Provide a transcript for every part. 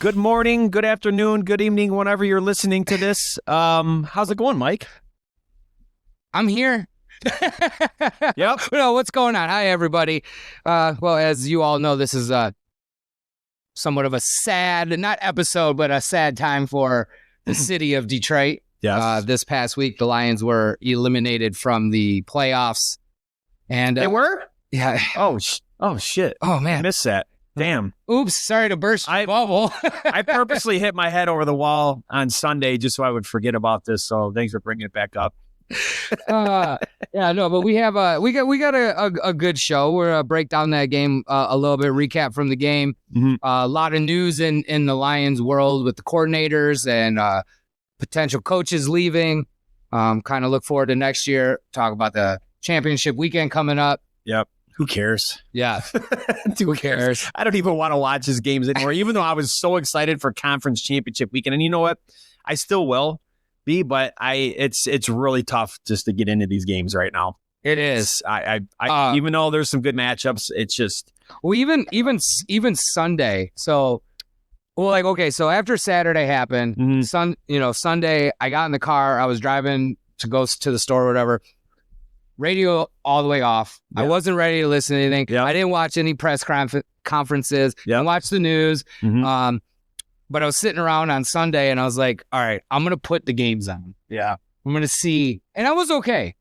Good morning, good afternoon, good evening, whenever you're listening to this. How's it going, Mike? I'm here. Yep. What's going on? Hi, everybody. Well, as you all know, this is somewhat of a sad, not episode, but a sad time for the city of Detroit. Yes. This past week, the Lions were eliminated from the playoffs. And they were? Yeah. Oh, shit. Oh, I man. missed that. Damn. Oops. Sorry to burst your bubble. I purposely hit my head over the wall on Sunday just so I would forget about this. So thanks for bringing it back up. But we have we got a good show. We're gonna break down that game a little bit, recap from the game. Mm-hmm. A lot of news in the Lions world with the coordinators and potential coaches leaving. Kind of look forward to next year. Talk about the championship weekend coming up. Yep. Who cares? Yeah. Who cares? I don't even want to watch his games anymore, even though I was so excited for conference championship weekend. And you know what? I still will be, but it's really tough just to get into these games right now. It is. I even though there's some good matchups, it's just even Sunday. So so after Saturday happened, Sunday I got in the car, I was driving to go to the store or whatever. Radio all the way off. Yeah. I wasn't ready to listen to anything. Yeah. I didn't watch any press conferences. Yeah. I watched the news. Mm-hmm. But I was sitting around on Sunday and I was like, all right, I'm going to put the games on. Yeah. I'm going to see. And I was okay.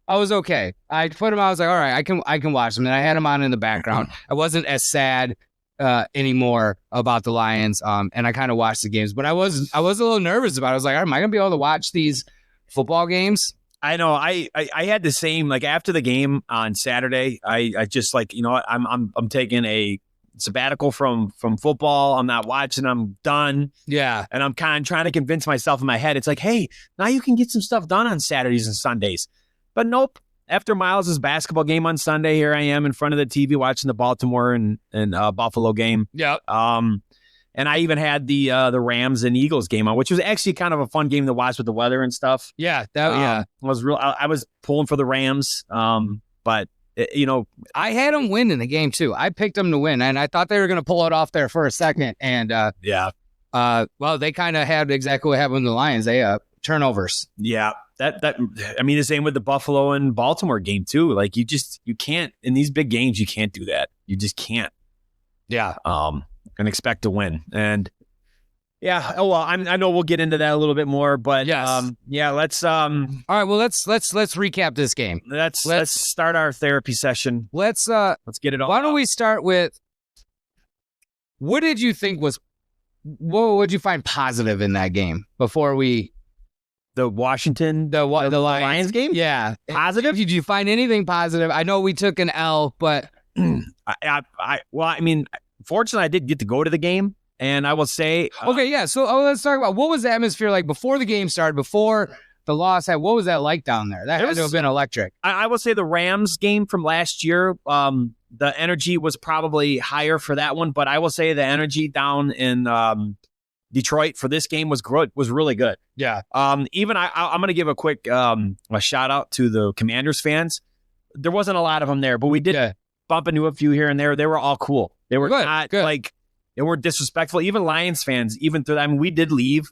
I put them on. I was like, all right, I can watch them. And I had them on in the background. I wasn't as sad anymore about the Lions. And I kind of watched the games, but I was a little nervous about it. I was like, am I going to be able to watch these football games? I know. I had the same, like after the game on Saturday, I just like, you know what, I'm taking a sabbatical from football. I'm not watching. I'm done. Yeah. And I'm kind of trying to convince myself in my head. It's like, hey, now you can get some stuff done on Saturdays and Sundays. But nope. After Miles' basketball game on Sunday, here I am in front of the TV watching the Baltimore and Buffalo game. Yeah. And I even had the Rams and Eagles game on, which was actually kind of a fun game to watch with the weather and stuff. Yeah, was real. I was pulling for the Rams, but I had them win in the game too. I picked them to win, and I thought they were going to pull it off there for a second. And well, they kind of had exactly what happened with the Lions. They turnovers. Yeah, that I mean the same with the Buffalo and Baltimore game too. Like you can't in these big games. You can't do that. You just can't. Yeah. And expect to win. And yeah, I know we'll get into that a little bit more, but yes. Let's all right, well let's recap this game. Let's start our therapy session. Let's get it all. Why don't we start with what did you find positive in that game before we the Lions game? Yeah. Positive? Did you find anything positive? I know we took an L, but fortunately, I did get to go to the game, and I will say... okay, yeah, so let's talk about what was the atmosphere like before the game started, before the loss had. What was that like down there? That had to have been electric. I will say the Rams game from last year, the energy was probably higher for that one, but I will say the energy down in Detroit for this game was really good. Yeah. Even I'm going to give a quick a shout out to the Commanders fans. There wasn't a lot of them there, but we did bump into a few here and there. They were all cool. They were not like they weren't disrespectful. Even Lions fans, we did leave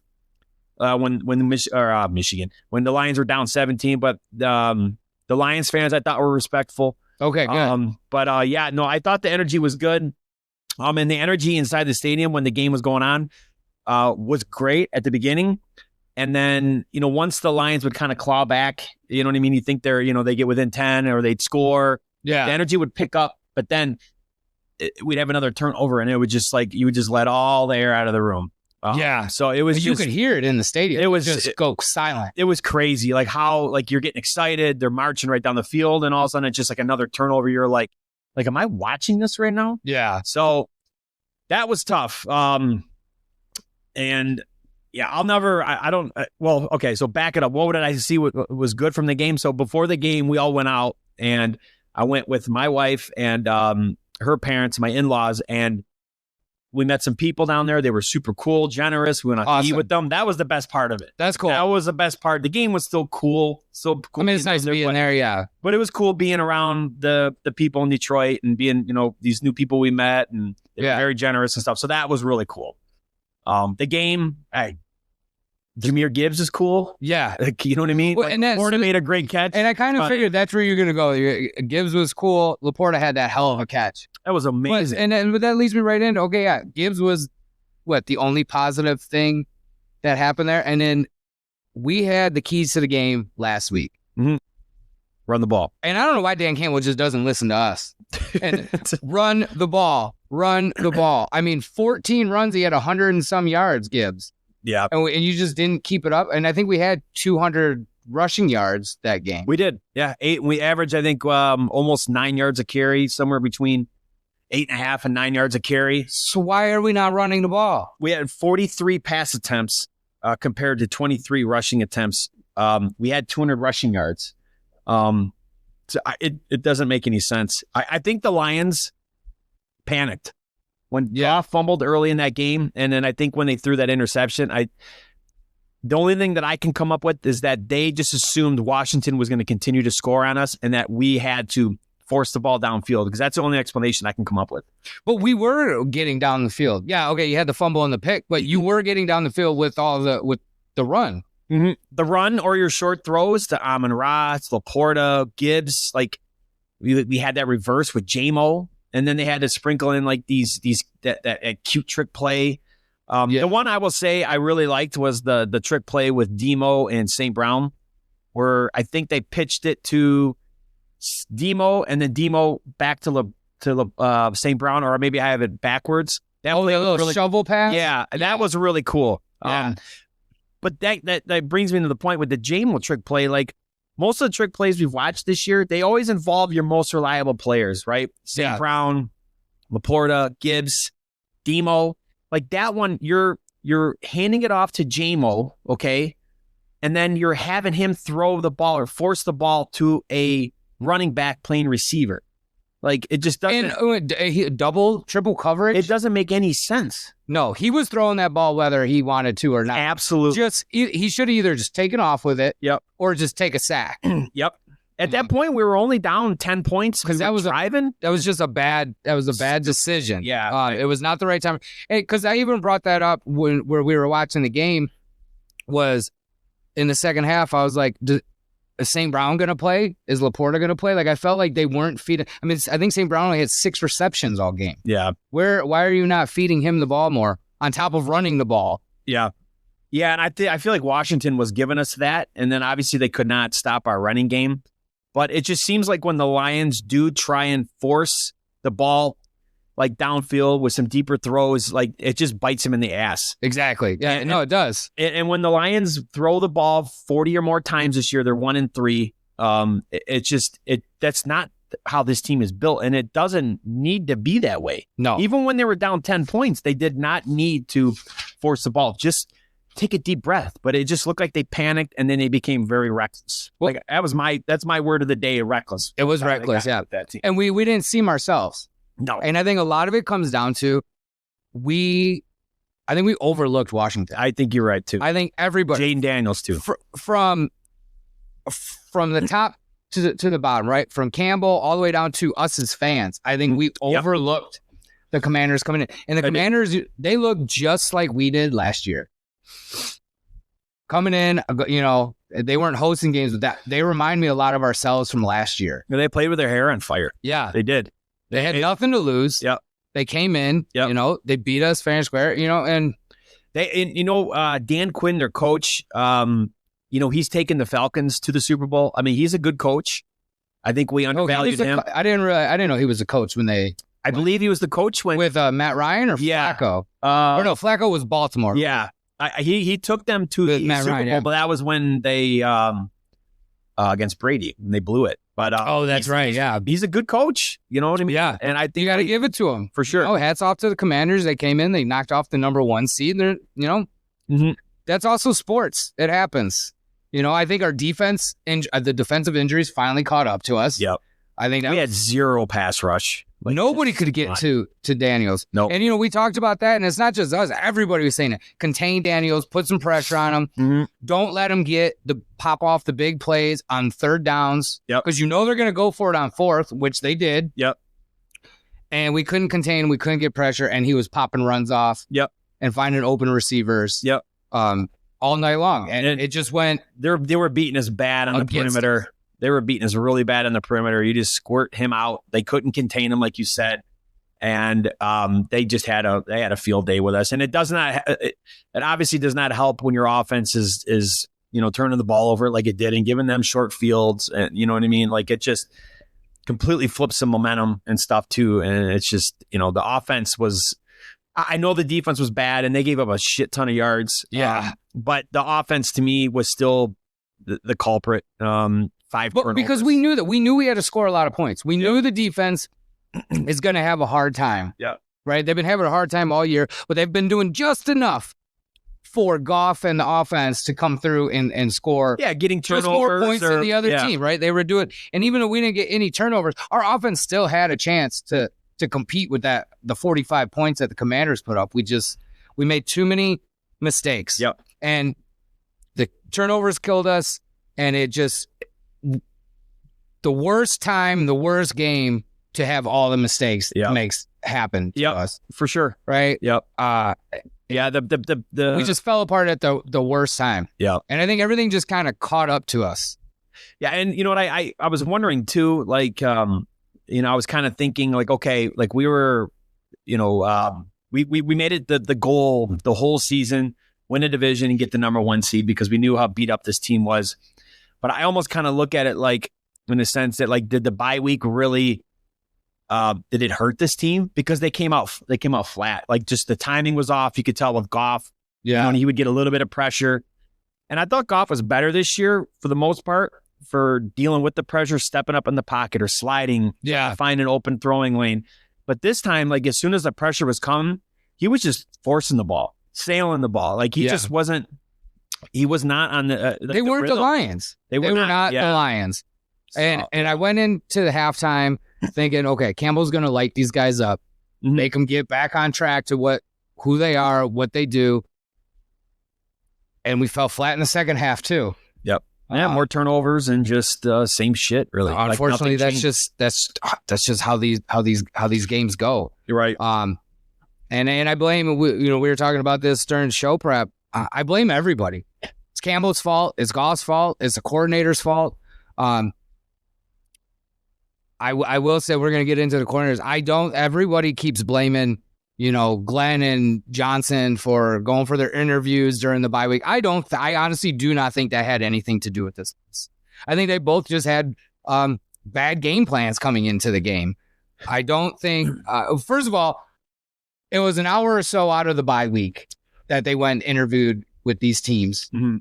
when Michigan when the Lions were down 17, but the Lions fans I thought were respectful. Okay, good. I thought the energy was good. And the energy inside the stadium when the game was going on was great at the beginning. And then, once the Lions would kind of claw back, you know what I mean? You think they get within 10 or they'd score. Yeah. The energy would pick up, but then we'd have another turnover and it would just you would just let all the air out of the room. So it was you could hear it in the stadium. It was just go silent. It was crazy. Like how you're getting excited. They're marching right down the field and all of a sudden it's just like another turnover. You're like, am I watching this right now? Yeah. So that was tough. And yeah, I'll never, I don't, okay. So back it up. What did I see what was good from the game? So before the game, we all went out and I went with my wife and her parents, my in-laws, and we met some people down there. They were super cool, generous. We went out to eat with them. That was the best part of it. That's cool. That was the best part. The game was still cool. So cool. I mean, it's nice to be in there, yeah. But it was cool being around the people in Detroit and being, these new people we met, and they were very generous and stuff. So that was really cool. The game, Jahmyr Gibbs is cool. Yeah. Like, you know what I mean? Well, like, and Laporta made a great catch. And I kind of figured that's where you're going to go. Gibbs was cool. Laporta had that hell of a catch. That was amazing. But that leads me right into, okay, yeah, Gibbs was, the only positive thing that happened there? And then we had the keys to the game last week. Mm-hmm. Run the ball. And I don't know why Dan Campbell just doesn't listen to us. And run the ball. I mean, 14 runs, he had 100 and some yards, Gibbs. Yeah. And you just didn't keep it up. And I think we had 200 rushing yards that game. We did. Yeah. 8. We averaged, I think, almost 9 yards a carry, somewhere between 8.5 and 9 yards a carry. So why are we not running the ball? We had 43 pass attempts compared to 23 rushing attempts. We had 200 rushing yards. So it doesn't make any sense. I think the Lions panicked when Goff fumbled early in that game, and then I think when they threw that interception, the only thing that I can come up with is that they just assumed Washington was going to continue to score on us, and that we had to force the ball downfield, because that's the only explanation I can come up with. But we were getting down the field. Yeah, okay, you had the fumble and the pick, but you were getting down the field with the run. Mm-hmm. The run or your short throws to Amon-Ra, Laporta, Gibbs. Like we had that reverse with J-Mo, and then they had to sprinkle in like that cute trick play. The one I will say I really liked was the trick play with Demo and St. Brown, where I think they pitched it to Demo and then Demo back to St. Brown, or maybe I have it backwards. The little really, shovel pass? Yeah, that was really cool. Yeah. But that brings me to the point with the J-Mo trick play. Like, most of the trick plays we've watched this year, they always involve your most reliable players, right? St. Brown, Laporta, Gibbs, Demo. Like that one, you're handing it off to J-Mo, okay? And then you're having him throw the ball or force the ball to a running back playing receiver. Like, it just doesn't. And triple coverage? It doesn't make any sense. No, he was throwing that ball whether he wanted to or not. Absolutely. He should have either just taken off with it, or just take a sack. Yep. At that point, we were only down 10 points because that was driving. That was a bad decision. Yeah, it was not the right time. Because I even brought that up where we were watching the game. Was in the second half, I was like, is St. Brown going to play? Is Laporta going to play? Like, I felt like they weren't feeding. I mean, I think St. Brown only had 6 receptions all game. Yeah. Why are you not feeding him the ball more on top of running the ball? Yeah. Yeah, and I feel like Washington was giving us that, and then obviously they could not stop our running game. But it just seems like when the Lions do try and force the ball like downfield with some deeper throws, like it just bites him in the ass. Exactly. Yeah, it does. And when the Lions throw the ball 40 or more times this year, they're 1-3. That's not how this team is built, and it doesn't need to be that way. No. Even when they were down 10 points, they did not need to force the ball. Just take a deep breath. But it just looked like they panicked, and then they became very reckless. Well, like that's my word of the day, reckless. It was reckless, yeah. That team. And we didn't seem ourselves. No. And I think a lot of it comes down to I think we overlooked Washington. I think you're right, too. I think everybody. Jane Daniels, too. From the top to the bottom, right? From Campbell all the way down to us as fans. I think we overlooked the Commanders coming in. And the Commanders, they look just like we did last year. Coming in, they weren't hosting games with that. They remind me a lot of ourselves from last year. They played with their hair on fire. Yeah. They did. They had nothing to lose. Yep. They came in, they beat us fair and square, and Dan Quinn, their coach, he's taken the Falcons to the Super Bowl. I mean, he's a good coach. I think we undervalued him. I didn't know he was a coach when they. I believe he was the coach with Matt Ryan or Flacco. Flacco was Baltimore. Yeah, he took them to the Super Bowl, but that was when they against Brady and they blew it. But that's right. Yeah, he's a good coach. You know what I mean? Yeah, and I think you got to give it to him for sure. Hats off to the Commanders. They came in, they knocked off the number 1 seed. They're that's also sports. It happens. I think our defense and the defensive injuries finally caught up to us. Yep. I think we had 0 pass rush. Nobody could get to Daniels. No. And, we talked about that, and it's not just us. Everybody was saying it. Contain Daniels, put some pressure on him. Mm-hmm. Don't let him get the pop off the big plays on third downs. Yep. Because they're going to go for it on fourth, which they did. Yep. And we couldn't contain, we couldn't get pressure, and he was popping runs off. Yep. and finding open receivers. Yep. All night long, and it just went. They were beating us bad on the perimeter. They were beating us really bad on the perimeter. You just squirt him out. They couldn't contain him, like you said, and they just had a field day with us. And it obviously does not help when your offense is turning the ball over like it did and giving them short fields, and you know what I mean. Like it just completely flips some momentum and stuff too. And it's just the offense was. I know the defense was bad and they gave up a shit ton of yards. Yeah. But the offense to me was still the culprit. 5 turnovers. Because we knew we had to score a lot of points. We knew the defense is going to have a hard time. Yeah. Right? They've been having a hard time all year, but they've been doing just enough for Goff and the offense to come through and score. Yeah, getting turnovers. Just more points than the other team, right? They were doing, and even though we didn't get any turnovers, our offense still had a chance to compete with the 45 points that the Commanders put up. We made too many mistakes. Yep. And the turnovers killed us, and it just the worst time, the worst game to have all the mistakes makes happen to us. For sure. Right? Yep. Yeah, we just fell apart at the worst time. Yeah. And I think everything just kind of caught up to us. Yeah, and you know what I was wondering too, like I was kind of thinking like, okay, like we were, we made it the goal the whole season, win a division and get the number 1 seed because we knew how beat up this team was. But I almost kind of look at it like in the sense that like, did the bye week really, did it hurt this team? Because they came out flat. Like just the timing was off. You could tell with Goff, and he would get a little bit of pressure. And I thought Goff was better this year for the most part, for dealing with the pressure, stepping up in the pocket or sliding, find an open throwing lane. But this time, like as soon as the pressure was coming, he was just forcing the ball, sailing the ball. Like he just wasn't, he was not on the they weren't the Lions. They were not the Lions. And I went into the halftime thinking, okay, Campbell's going to light these guys up, make them get back on track to who they are, what they do. And we fell flat in the second half too. Yep. Yeah, more turnovers and just same shit. Really, unfortunately, that's just how these games go. You're right. And I blame. We were talking about this during show prep. I blame everybody. It's Campbell's fault. It's Goff's fault. It's the coordinator's fault. I will say we're gonna get into the coordinators. Everybody keeps blaming Glenn and Johnson for going for their interviews during the bye week. I honestly do not think that had anything to do with this. I think they both just had bad game plans coming into the game. I don't think, first of all, it was an hour or so out of the bye week that they went and interviewed with these teams. Mm-hmm.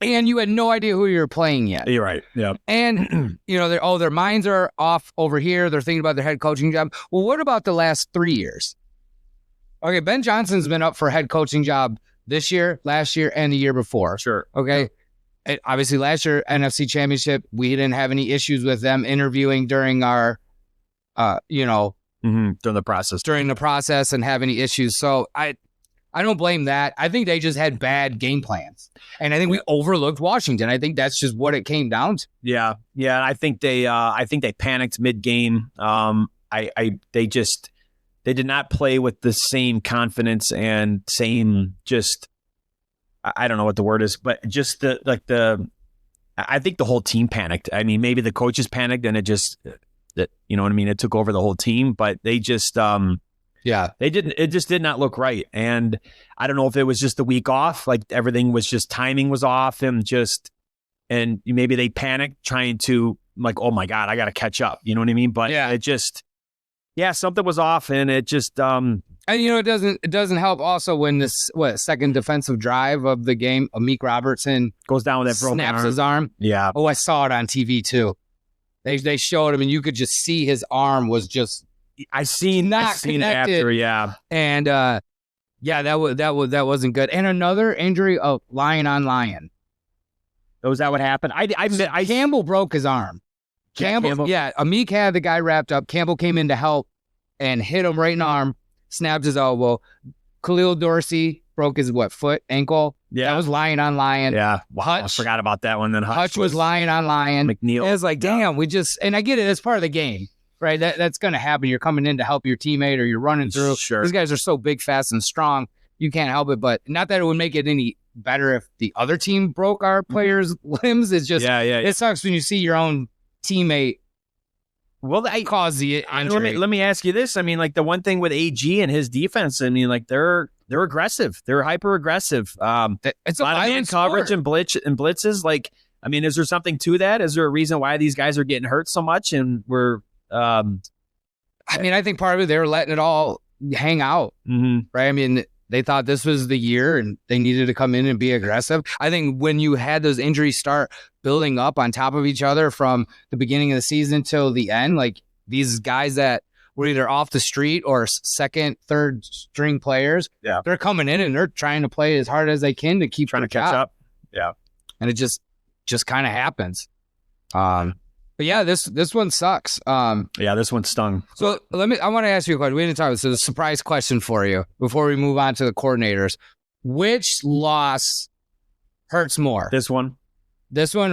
And you had no idea who you were playing yet. You're right. Yeah. And, their minds are off over here. They're thinking about their head coaching job. Well, what about the last 3 years? Okay, Ben Johnson's been up for head coaching job this year, last year, and the year before. Sure. Okay. And obviously, last year, NFC Championship, we didn't have any issues with them interviewing during our, during the process and have any issues. So I don't blame that. I think they just had bad game plans, and I think we overlooked Washington. I think that's just what it came down to. Yeah. Yeah. I think they panicked mid game. They did not play with the same confidence and same I don't know what the word is, but just I think the whole team panicked. I mean, maybe the coaches panicked and it just, you know what I mean? It took over the whole team, but they just, it just did not look right. And I don't know if it was just the week off, like everything was just, timing was off and maybe they panicked trying to like, oh my God, I got to catch up. You know what I mean? But it just, something was off, and it just and it doesn't help also when this second defensive drive of the game, Amik Robertson goes down with that broken snaps arm. His arm. Yeah. Oh, I saw it on TV too. They showed him, and you could just see his arm was just. I seen it after, yeah. And that wasn't good. And another injury of lion on lion. Was that what happened? Campbell broke his arm. Campbell. Amik had the guy wrapped up. Campbell came in to help and hit him right in the arm, snapped his elbow. Khalil Dorsey broke his foot, ankle. Yeah. That was lion on lion. Yeah. Wow, I forgot about that one. Then Hutch was lion on lion. McNeil. It was like, damn, and I get it. It's part of the game, right? That's going to happen. You're coming in to help your teammate or you're running through. Sure. These guys are so big, fast, and strong. you can't help it. But not that it would make it any better if the other team broke our players' limbs. It's just, it sucks when you see your own teammate cause the injury. Let me ask you this. I mean, like the one thing with AG and his defense, I mean, like they're aggressive. They're hyper aggressive. It's a lot of man coverage and blitzes. Like, I mean, is there something to that? Is there a reason why these guys are getting hurt so much? And we're, I mean, I think part of it, they were letting it all hang out, right? I mean, they thought this was the year and they needed to come in and be aggressive. I think when you had those injuries start building up on top of each other from the beginning of the season till the end, like these guys that were either off the street or second, third string players, they're coming in and they're trying to play as hard as they can to keep trying to catch up. Yeah. And it just kind of happens. But yeah, this one sucks. This one stung. So I want to ask you a question. We didn't talk about this. So a surprise question for you before we move on to the coordinators. Which loss hurts more? This one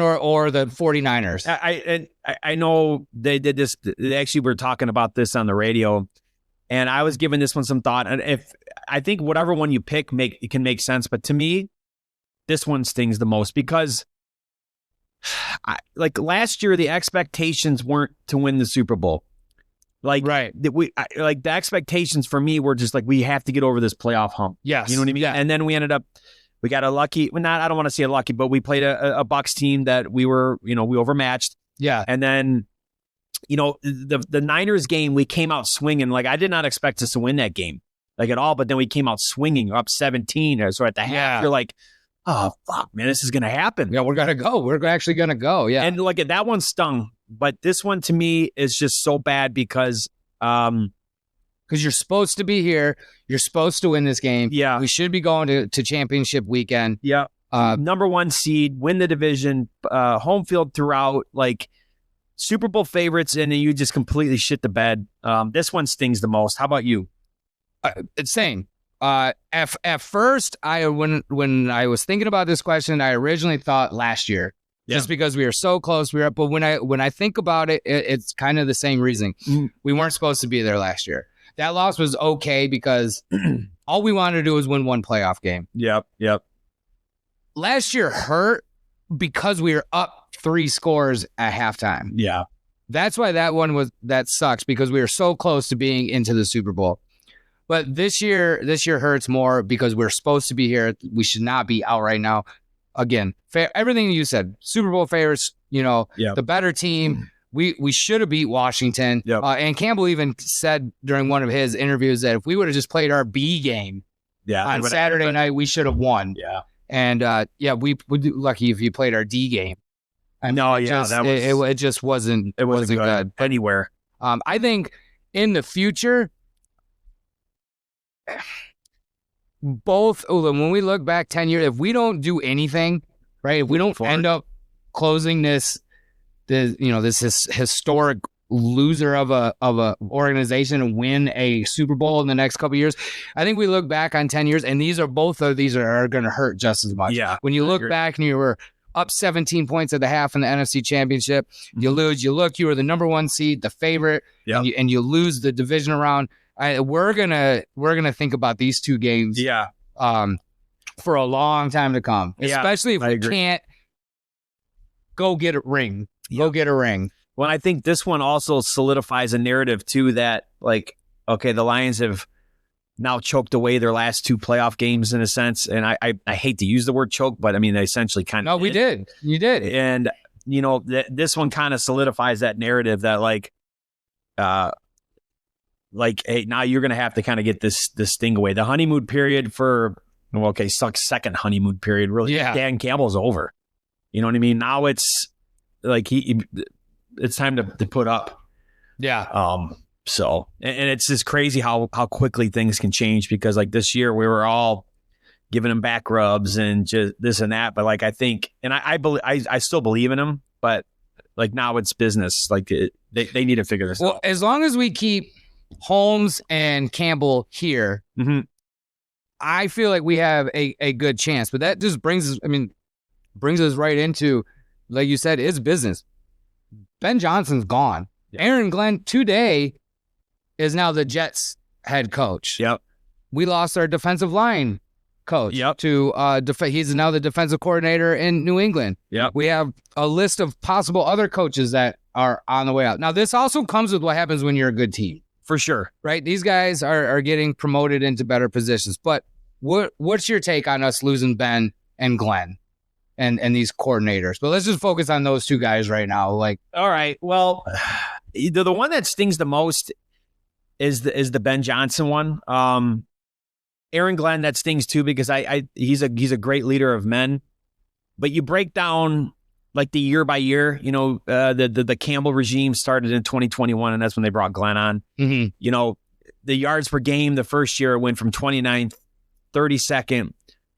or the 49ers? I know they did this. They actually were talking about this on the radio, and I was giving this one some thought. And if I think whatever one you pick it can make sense, but to me, this one stings the most because like last year, the expectations weren't to win the Super Bowl. Like, the expectations for me were just like, we have to get over this playoff hump. Yes. You know what I mean? Yeah. And then we ended up, we got a lucky, I don't want to say a lucky, but we played a Bucs team that we were, we overmatched. Yeah. And then, the Niners game, we came out swinging. Like, I did not expect us to win that game, like at all. But then we came out swinging up 17. So at the half, you're like, oh, fuck, man, this is going to happen. Yeah, we're going to go. We're actually going to go. Yeah. And like that one stung. But this one to me is just so bad because you're supposed to be here. You're supposed to win this game. Yeah. We should be going to championship weekend. Yeah. Number 1 seed, win the division, home field throughout, like Super Bowl favorites, and then you just completely shit the bed. This one stings the most. How about you? It's same. At first, when I was thinking about this question, I originally thought last year, just because we were so close. But when I think about it, it's kind of the same reasoning. We weren't supposed to be there last year. That loss was okay because all we wanted to do was win one playoff game. Yep. Last year hurt because we were up 3 scores at halftime. Yeah. That's why that sucks, because we were so close to being into the Super Bowl. But this year hurts more because we're supposed to be here. We should not be out right now. Again, everything you said, Super Bowl favorites, the better team. We should have beat Washington. Yep. And Campbell even said during one of his interviews that if we would have just played our B game on Saturday night, we should have won. Yeah. And we would be lucky if you played our D game. It just wasn't good anywhere. I think in the future, when we look back 10 years, if we don't do anything, right? If we don't end up closing this historic loser of a organization and win a Super Bowl in the next couple of years, I think we look back on 10 years and these are going to hurt just as much. Yeah. When you look back and you were up 17 points at the half in the NFC Championship, you lose, you were the number 1 seed, the favorite, and you lose the division round. We're gonna think about these 2 games, for a long time to come. Especially if we can't go get a ring. Go get a ring. Well, I think this one also solidifies a narrative too that, like, okay, the Lions have now choked away their last 2 playoff games in a sense, and I hate to use the word choke, but I mean they essentially kind of. No, we did. You did, and this one kind of solidifies that narrative that hey, now you're going to have to kind of get this thing away. The honeymoon period second honeymoon period, really. Yeah. Dan Campbell's over. You know what I mean? Now it's like it's time to put up. Yeah. So, and it's just crazy how quickly things can change, because like this year we were all giving him back rubs and just this and that. But like, I think, and I still believe in him, but like now it's business. Like they need to figure this out. Well, as long as we keep Holmes and Campbell here, I feel like we have a good chance. But that just brings us right into, like you said, it's business. Ben Johnson's gone. Yeah. Aaron Glenn today is now the Jets head coach. Yep. we lost our defensive line coach to he's now the defensive coordinator in New England. We have a list of possible other coaches that are on the way out. Now, this also comes with what happens when you're a good team. For sure. Right? These guys are getting promoted into better positions. But what's your take on us losing Ben and Glenn and these coordinators? But let's just focus on those two guys right now. Like, all right. Well, the one that stings the most is the Ben Johnson one. Aaron Glenn, that stings too, because he's a great leader of men. But you break down like the year by year, the Campbell regime started in 2021, and that's when they brought Glenn on. The yards per game the first year went from 29th, 32nd,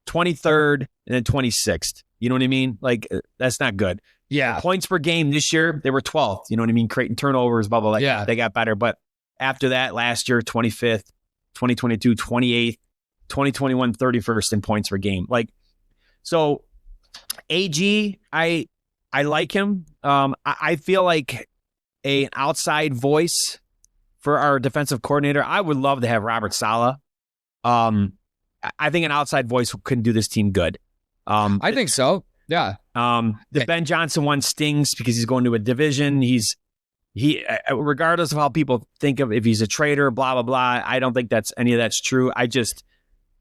23rd, and then 26th. You know what I mean? Like, that's not good. Yeah. Points per game this year, they were 12th. You know what I mean? Creating turnovers, blah, blah, blah. Yeah. They got better. But after that, last year, 25th, 2022, 28th, 2021, 31st in points per game. Like, so AG, I like him. I feel like an outside voice for our defensive coordinator. I would love to have Robert Saleh. I think an outside voice couldn't do this team good. I think so. Yeah. The Ben Johnson one stings because he's going to a division. He regardless of how people think of if he's a traitor, blah, blah, blah. I don't think any of that's true. I just,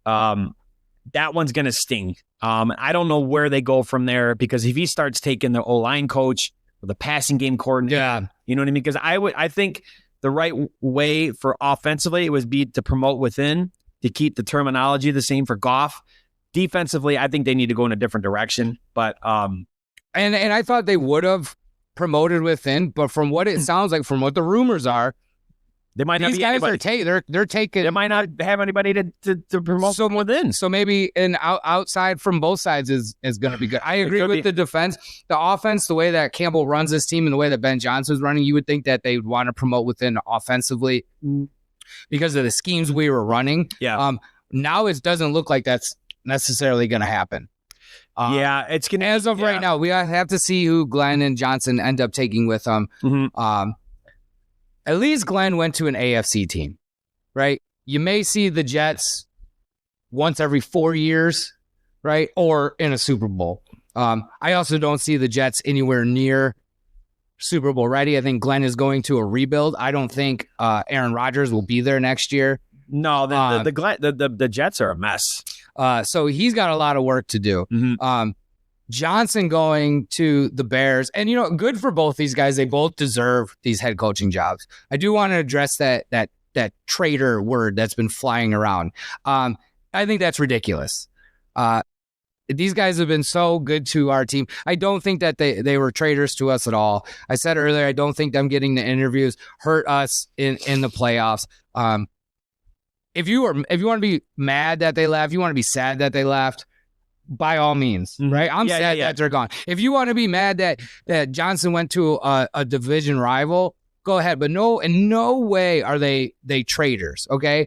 that one's going to sting. I don't know where they go from there, because if he starts taking the O-line coach or the passing game coordinator, you know what I mean? Because I think the right way for offensively, it would be to promote within, to keep the terminology the same for Goff. Defensively, I think they need to go in a different direction. But and I thought they would have promoted within, but from what it sounds like, from what the rumors are, they might not. These guys they're taking. They might not have anybody to promote from within. So maybe an outside from both sides is going to be good. I agree with the defense, the offense, the way that Campbell runs this team, and the way that Ben Johnson's running. You would think that they would want to promote within offensively because of the schemes we were running. Yeah. Now it doesn't look like that's necessarily going to happen. It's gonna. As of right now, we have to see who Glenn and Johnson end up taking with them. At least Glenn went to an AFC team, right? You may see the Jets once every 4 years, right? Or in a Super Bowl. I also don't see the Jets anywhere near Super Bowl ready. I think Glenn is going to a rebuild. I don't think Aaron Rodgers will be there next year. No, the Jets are a mess. So he's got a lot of work to do. Johnson going to the Bears, and good for both these guys. They both deserve these head coaching jobs. I do want to address that traitor word that's been flying around. I think that's ridiculous. These guys have been so good to our team. I don't think that they were traitors to us at all. I said earlier, I don't think them getting the interviews hurt us in the playoffs. If you want to be mad that they left, you want to be sad that they left, by all means, right? I'm sad that they're gone. If you want to be mad that Johnson went to a division rival, go ahead. But in no way are they traitors, okay?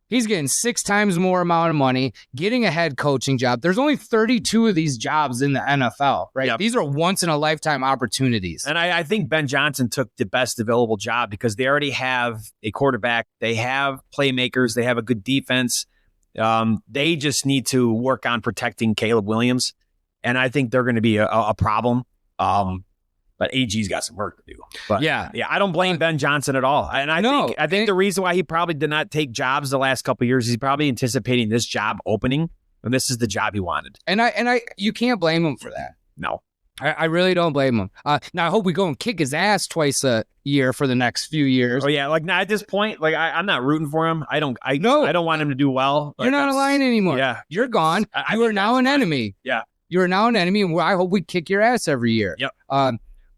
He's getting 6 times more amount of money, getting a head coaching job. There's only 32 of these jobs in the NFL, right? Yep. These are once-in-a-lifetime opportunities. And I think Ben Johnson took the best available job because they already have a quarterback. They have playmakers. They have a good defense. They just need to work on protecting Caleb Williams. And I think they're going to be a problem. But AG's got some work to do. But yeah, I don't blame Ben Johnson at all. And I think the reason why he probably did not take jobs the last couple of years, he's probably anticipating this job opening, and this is the job he wanted. And you can't blame him for that. No, I really don't blame him. Now I hope we go and kick his ass twice a year for the next few years. Oh yeah, like now at this point, like I'm not rooting for him. I don't want him to do well. You're not a Lion anymore. Yeah, you're gone. You are now an enemy. Yeah, you are now an enemy, and I hope we kick your ass every year. Yep.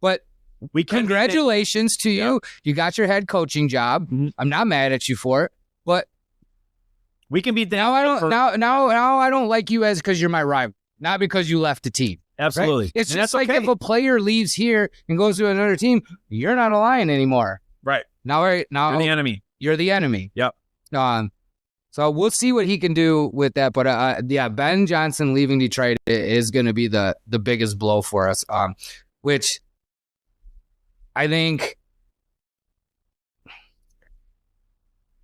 But congratulations to you. Yep. You got your head coaching job. Mm-hmm. I'm not mad at you for it, but we can be now. I don't like you as because you're my rival, not because you left the team. Absolutely, right? It's just like if a player leaves here and goes to another team, you're not a Lion anymore. Right now, you're the enemy. You're the enemy. Yep. So we'll see what he can do with that. But Ben Johnson leaving Detroit is going to be the biggest blow for us. Which I think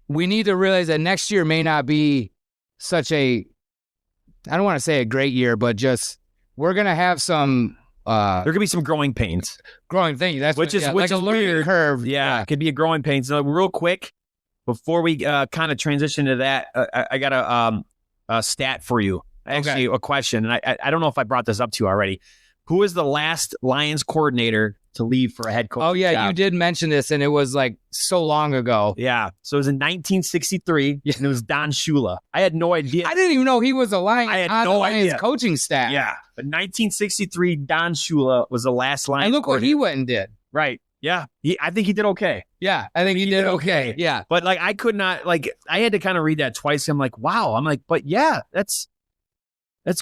we need to realize that next year may not be such a, I don't want to say a great year, but just we're going to have some there could be some growing pains. Growing thing. That's which is like a learning weird. Curve. Yeah, it could be a growing pain. So real quick, before we kind of transition to that, I got a stat for you. Actually, a question, and I don't know if I brought this up to you already. Who is the last Lions coordinator to leave for a head coach? Oh, yeah, job? you did mention this, and it was like so long ago. Yeah, so it was in 1963, and it was Don Shula. I had no idea. I didn't even know he was a Lion. I had no idea. His coaching staff. Yeah, but 1963, Don Shula was the last Lions. And look what he went and did. Right. Yeah, I think he did okay. Yeah, I think he did okay. Yeah, but like I could not I had to kind of read that twice. I'm like, wow. I'm like, but yeah, that's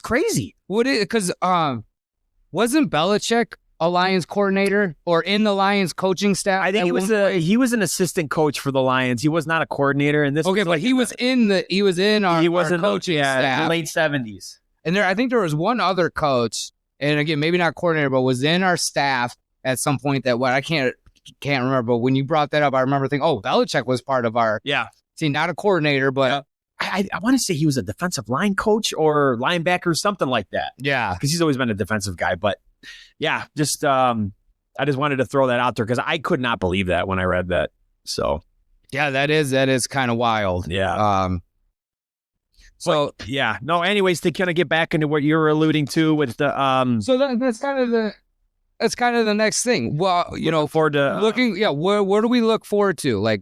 crazy. Would it? Because wasn't Belichick a Lions coordinator or in the Lions coaching staff? I think he was an assistant coach for the Lions. He was not a coordinator. And this but he was in our coaching staff in the late 70s. And I think there was one other coach, and again, maybe not coordinator, but was in our staff at some point that I can't remember. But when you brought that up, I remember thinking, oh, Belichick was part of our team, not a coordinator, but I want to say he was a defensive line coach or linebacker, something like that. Yeah, because he's always been a defensive guy. But yeah, just I just wanted to throw that out there because I could not believe that when I read that. So yeah, that is kind of wild. Yeah. So yeah, no. Anyways, to kind of get back into what you were alluding to with the so that's kind of the next thing. Well, forward to looking. Yeah, where do we look forward to? Like,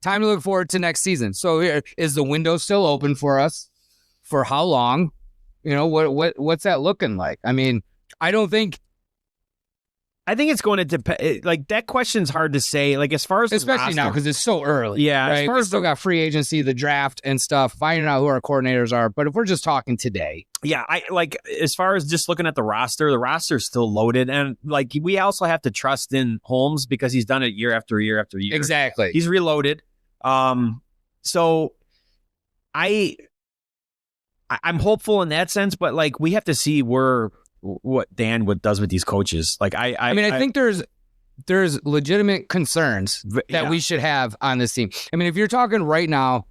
time to look forward to next season. So is the window still open for us? For how long? What's that looking like? I mean, I think it's going to depend. Like, that question's hard to say. Like, as far as especially now because it's so early. Yeah, right? As far we as still got free agency, the draft and stuff, finding out who our coordinators are. But if we're just talking today, yeah, as far as just looking at the roster's still loaded, and like we also have to trust in Holmes because he's done it year after year after year. Exactly, he's reloaded. So I'm hopeful in that sense, but like we have to see what Dan does with these coaches. Like I think there's legitimate concerns that we should have on this team. I mean, if you're talking right now,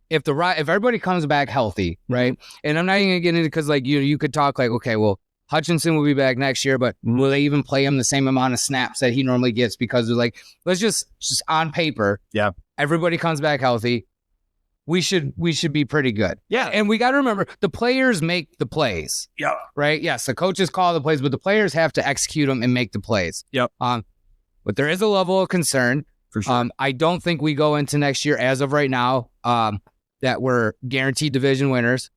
if everybody comes back healthy, right? And I'm not even gonna get into because like you could talk like, okay, well, Hutchinson will be back next year, but will they even play him the same amount of snaps that he normally gets? Because they're like, let's just on paper, everybody comes back healthy. We should be pretty good. Yeah. And we got to remember, the players make the plays. Yeah. Right? Yes, the coaches call the plays, but the players have to execute them and make the plays. Yep. But there is a level of concern. For sure. I don't think we go into next year, as of right now, that we're guaranteed division winners,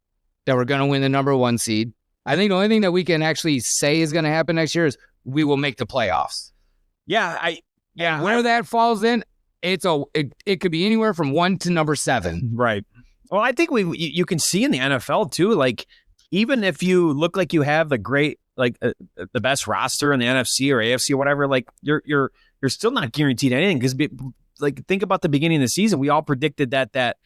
that we're going to win the number 1 seed. I think the only thing that we can actually say is going to happen next year is we will make the playoffs. Yeah. Where that falls in, it could be anywhere from 1 to number 7. Right. Well, I think you can see in the NFL too, like even if you look like you have the great, like the best roster in the NFC or AFC or whatever, like you're still not guaranteed anything because like think about the beginning of the season, we all predicted that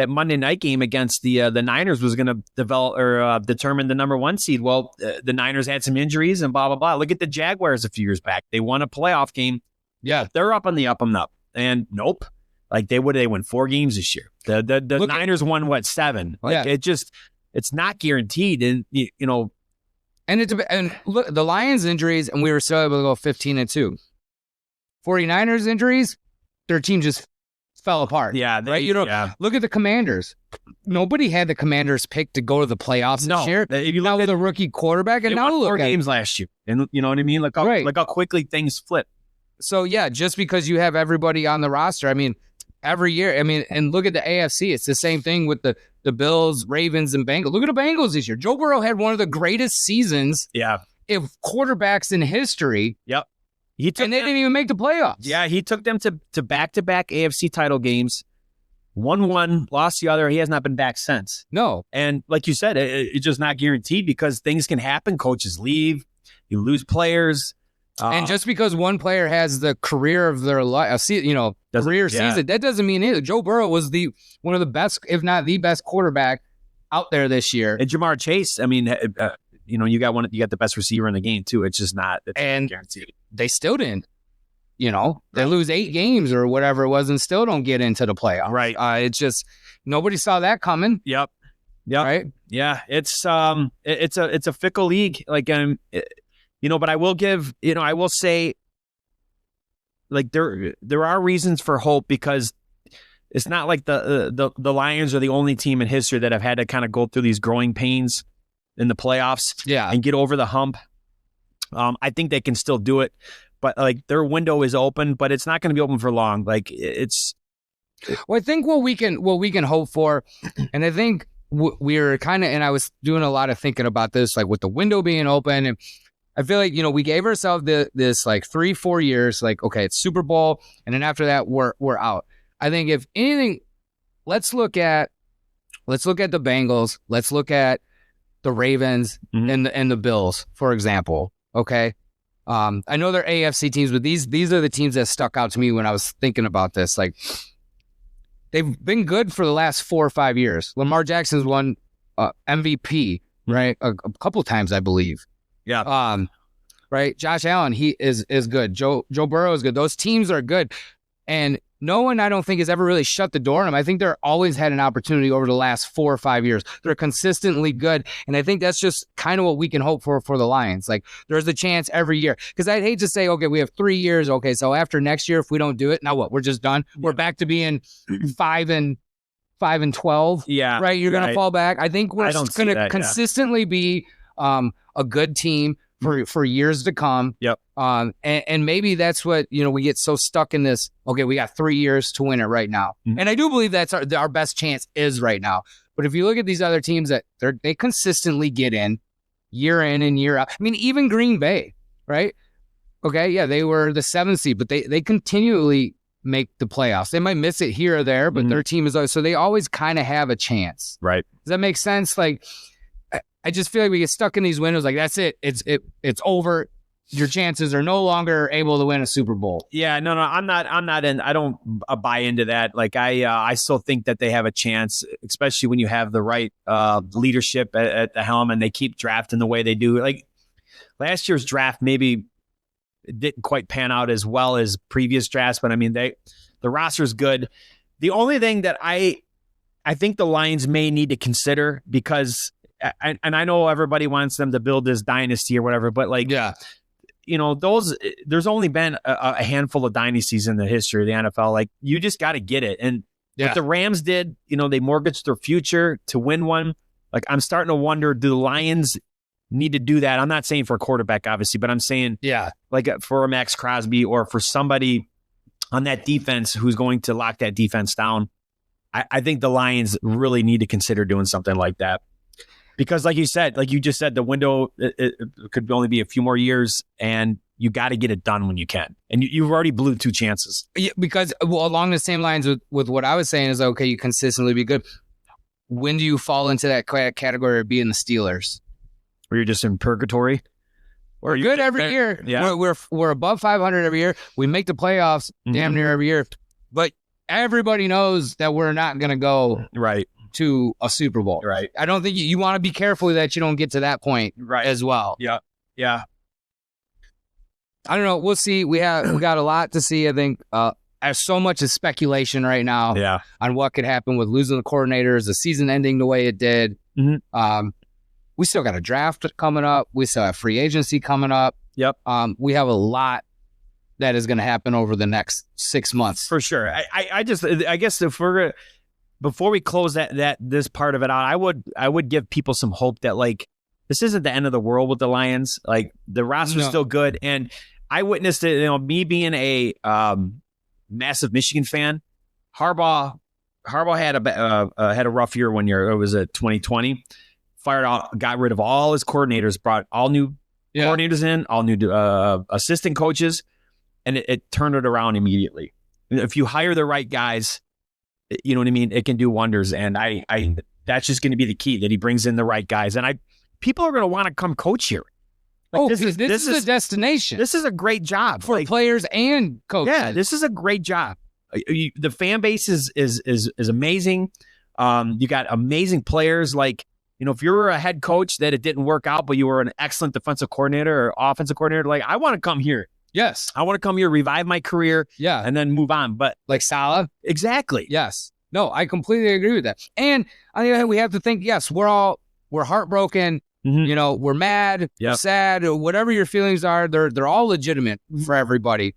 Monday night game against the Niners was going to develop or determine the number 1 seed. Well, the Niners had some injuries and blah blah blah. Look at the Jaguars a few years back; they won a playoff game. Yeah, they're up on the up and up. And nope, like they won 4 games this year. The Niners won 7. Like it's not guaranteed, and and look, the Lions injuries, and we were still able to go 15-2. 49ers injuries, their team just fell apart. Yeah, right. Look at the Commanders. Nobody had the Commanders picked to go to the playoffs this year. If you now with a rookie quarterback, and now look 4 games last year, and you know what I mean. Look how quickly things flip. So, yeah, just because you have everybody on the roster, I mean, every year, and look at the AFC. It's the same thing with the Bills, Ravens, and Bengals. Look at the Bengals this year. Joe Burrow had one of the greatest seasons of quarterbacks in history. Yep. They didn't even make the playoffs. Yeah, he took them to back-to-back AFC title games. Won one, lost the other. He has not been back since. No. And like you said, it's just not guaranteed because things can happen. Coaches leave. You lose players. And just because one player has the career of their life, season, that doesn't mean anything. Joe Burrow was one of the best, if not the best quarterback out there this year. And Jamar Chase, I mean, you got the best receiver in the game too. It's just not guaranteed. They still didn't. they lose 8 games or whatever it was and still don't get into the playoffs. Right. It's just nobody saw that coming. Yep. Right. Yeah. It's a fickle league. Like, but I will give, I will say, like, there are reasons for hope, because it's not like the Lions are the only team in history that have had to kind of go through these growing pains in the playoffs and get over the hump. I think they can still do it, but like their window is open, but it's not going to be open for long. Like well, I think what we can hope for, and I think we're kind of, and I was doing a lot of thinking about this, like with the window being open, and I feel like, we gave ourselves this like 3-4 years, like, okay, it's Super Bowl, and then after that we're out. I think if anything, let's look at the Bengals, let's look at the Ravens and the Bills, for example. Okay. I know they're AFC teams, but these are the teams that stuck out to me when I was thinking about this. Like, they've been good for the last 4 or 5 years. Lamar Jackson's won MVP, right? A couple times, I believe. Yeah. Right. Josh Allen, he is good. Joe Burrow is good. Those teams are good. And no one, I don't think, has ever really shut the door on them. I think they're always had an opportunity over the last 4 or 5 years. They're consistently good. And I think that's just kind of what we can hope for the Lions. Like, there's a chance every year. Because I'd hate to say, okay, we have 3 years. Okay, so after next year, if we don't do it, now what? We're just done? Yeah. We're back to being 5-12. Yeah. Right? You're going to fall back. I think we're going to consistently be a good team for years to come. Yep. And maybe that's what, we get so stuck in this, okay, we got 3 years to win it right now. Mm-hmm. And I do believe that's our best chance is right now. But if you look at these other teams that they consistently get in and year out. I mean, even Green Bay, right? Okay, yeah, they were the 7th seed, but they continually make the playoffs. They might miss it here or there, but their team is always, so they always kind of have a chance. Right. Does that make sense? Like, I just feel like we get stuck in these windows. Like, that's it. It's over. Your chances are no longer able to win a Super Bowl. Yeah, no, I'm not in. I don't buy into that. Like, I still think that they have a chance, especially when you have the right leadership at the helm, and they keep drafting the way they do. Like, last year's draft maybe didn't quite pan out as well as previous drafts, but I mean, the roster's good. The only thing that I think the Lions may need to consider, because. And I know everybody wants them to build this dynasty or whatever, but like, there's only been a handful of dynasties in the history of the NFL. Like, you just got to get it. And what the Rams did, they mortgaged their future to win one. Like, I'm starting to wonder, do the Lions need to do that? I'm not saying for a quarterback, obviously, but I'm saying, like for a Max Crosby or for somebody on that defense who's going to lock that defense down. I think the Lions really need to consider doing something like that. Because like you just said, the window it could only be a few more years, and you got to get it done when you can. And you've already blew 2 chances. Yeah, because along the same lines with what I was saying is, okay, you consistently be good. When do you fall into that category of being the Steelers? Where you're just in purgatory? We're good every year. Yeah. We're above 500 every year. We make the playoffs damn near every year. But everybody knows that we're not going to go right to a Super Bowl. Right. I don't think you want to be careful that you don't get to that point as well. Yeah. Yeah. I don't know. We'll see. We got a lot to see. I think there's so much is speculation right now on what could happen with losing the coordinators, the season ending the way it did. Mm-hmm. We still got a draft coming up. We still have free agency coming up. Yep. We have a lot that is going to happen over the next 6 months. For sure. I guess if we're before we close this part of it out, I would give people some hope that, like, this isn't the end of the world with the Lions. Like, the roster's still good, and I witnessed it. Me being a massive Michigan fan, Harbaugh had a rough year one year. It was 2020. Fired out, got rid of all his coordinators, brought all new coordinators in, all new assistant coaches, and it turned it around immediately. If you hire the right guys, you know what I mean? It can do wonders. And I that's just going to be the key, that he brings in the right guys. And people are going to want to come coach here. Like, this is a destination. This is a great job for players and coaches. Yeah, this is a great job. The fan base is amazing. You got amazing players. Like, if you're a head coach that it didn't work out, but you were an excellent defensive coordinator or offensive coordinator, like, I want to come here. Yes. I want to come here, revive my career, and then move on. But like Salah? Exactly. Yes. No, I completely agree with that. And on the other hand, we have to think, yes, we're heartbroken. We're mad, we're sad, or whatever your feelings are. They're all legitimate for everybody.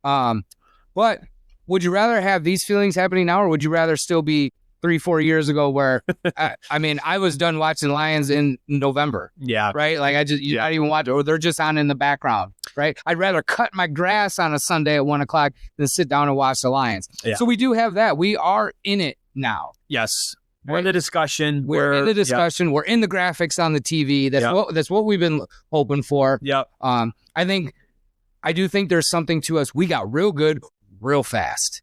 But would you rather have these feelings happening now, or would you rather still be 3-4 years ago where, I was done watching Lions in November. Yeah. Right? Like I just, not even watch, or they're just on in the background. Right? I'd rather cut my grass on a Sunday at 1:00 than sit down and watch the Lions. Yeah. So we do have that. We are in it now. Yes. We're in the discussion. We're in the discussion. Yep. We're in the graphics on the TV. That's what we've been hoping for. Yep. I do think there's something to us. We got real good, real fast.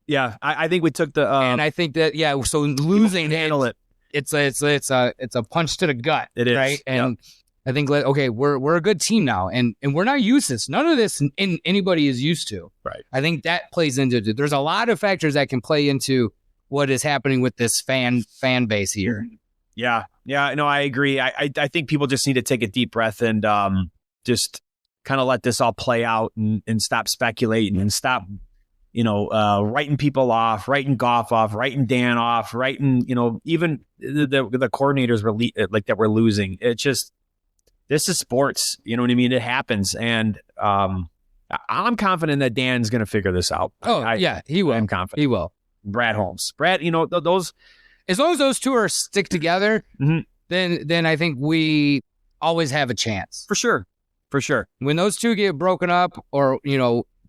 Yeah, I think we took the and I think that so losing handle it. It's a punch to the gut. It is, right? And I think we're a good team now, and we're not used to this. None of this anybody is used to. Right. I think that plays into it. There's a lot of factors that can play into what is happening with this fan base here. Yeah. No, I agree. I think people just need to take a deep breath and just kind of let this all play out and stop speculating and stop, writing people off, writing Goff off, writing Dan off, writing, even the coordinators that we're losing. It's just, this is sports. You know what I mean? It happens. And I'm confident that Dan's going to figure this out. He will. I'm confident. He will. Brad Holmes. Brad, those. As long as those two are stick together, then I think we always have a chance. For sure. When those two get broken up or,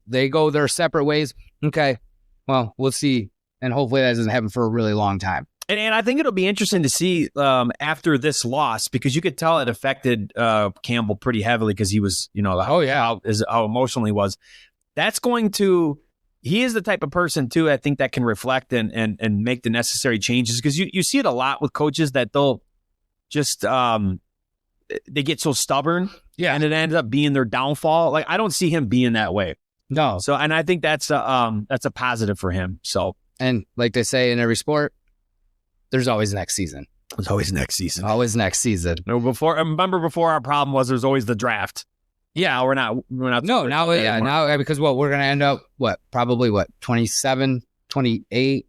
they go their separate ways, okay, well, we'll see. And hopefully that doesn't happen for a really long time. And I think it'll be interesting to see after this loss, because you could tell it affected Campbell pretty heavily because he was, how emotional he was. That's going to... He is the type of person, too, I think that can reflect and make the necessary changes, because you see it a lot with coaches that they'll just they get so stubborn and it ends up being their downfall. Like, I don't see him being that way. No. So, and I think that's a positive for him. So, and like they say in every sport, there's always next season. There's always next season. Always next season. Before our problem was there's always the draft. Yeah, we're not. No, now because we're going to end up, probably 27, 28,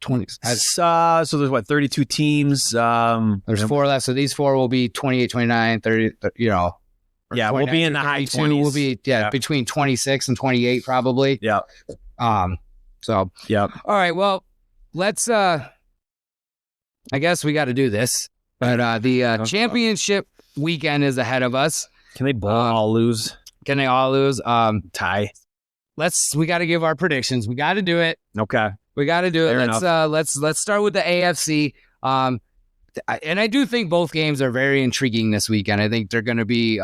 20. So there's 32 teams. There's 4 left. So these 4 will be 28, 29, 30, Yeah, we'll be in the high 20s. We'll be, between 26 and 28 probably. Yeah. So, yeah. All right, well, let's, I guess we got to do this. But the championship weekend is ahead of us. Can they all lose? Can they all lose? Tie. We got to give our predictions. We got to do it. Okay. We got to do it. Fair Let's start with the AFC. And I do think both games are very intriguing this weekend. I think they're going to be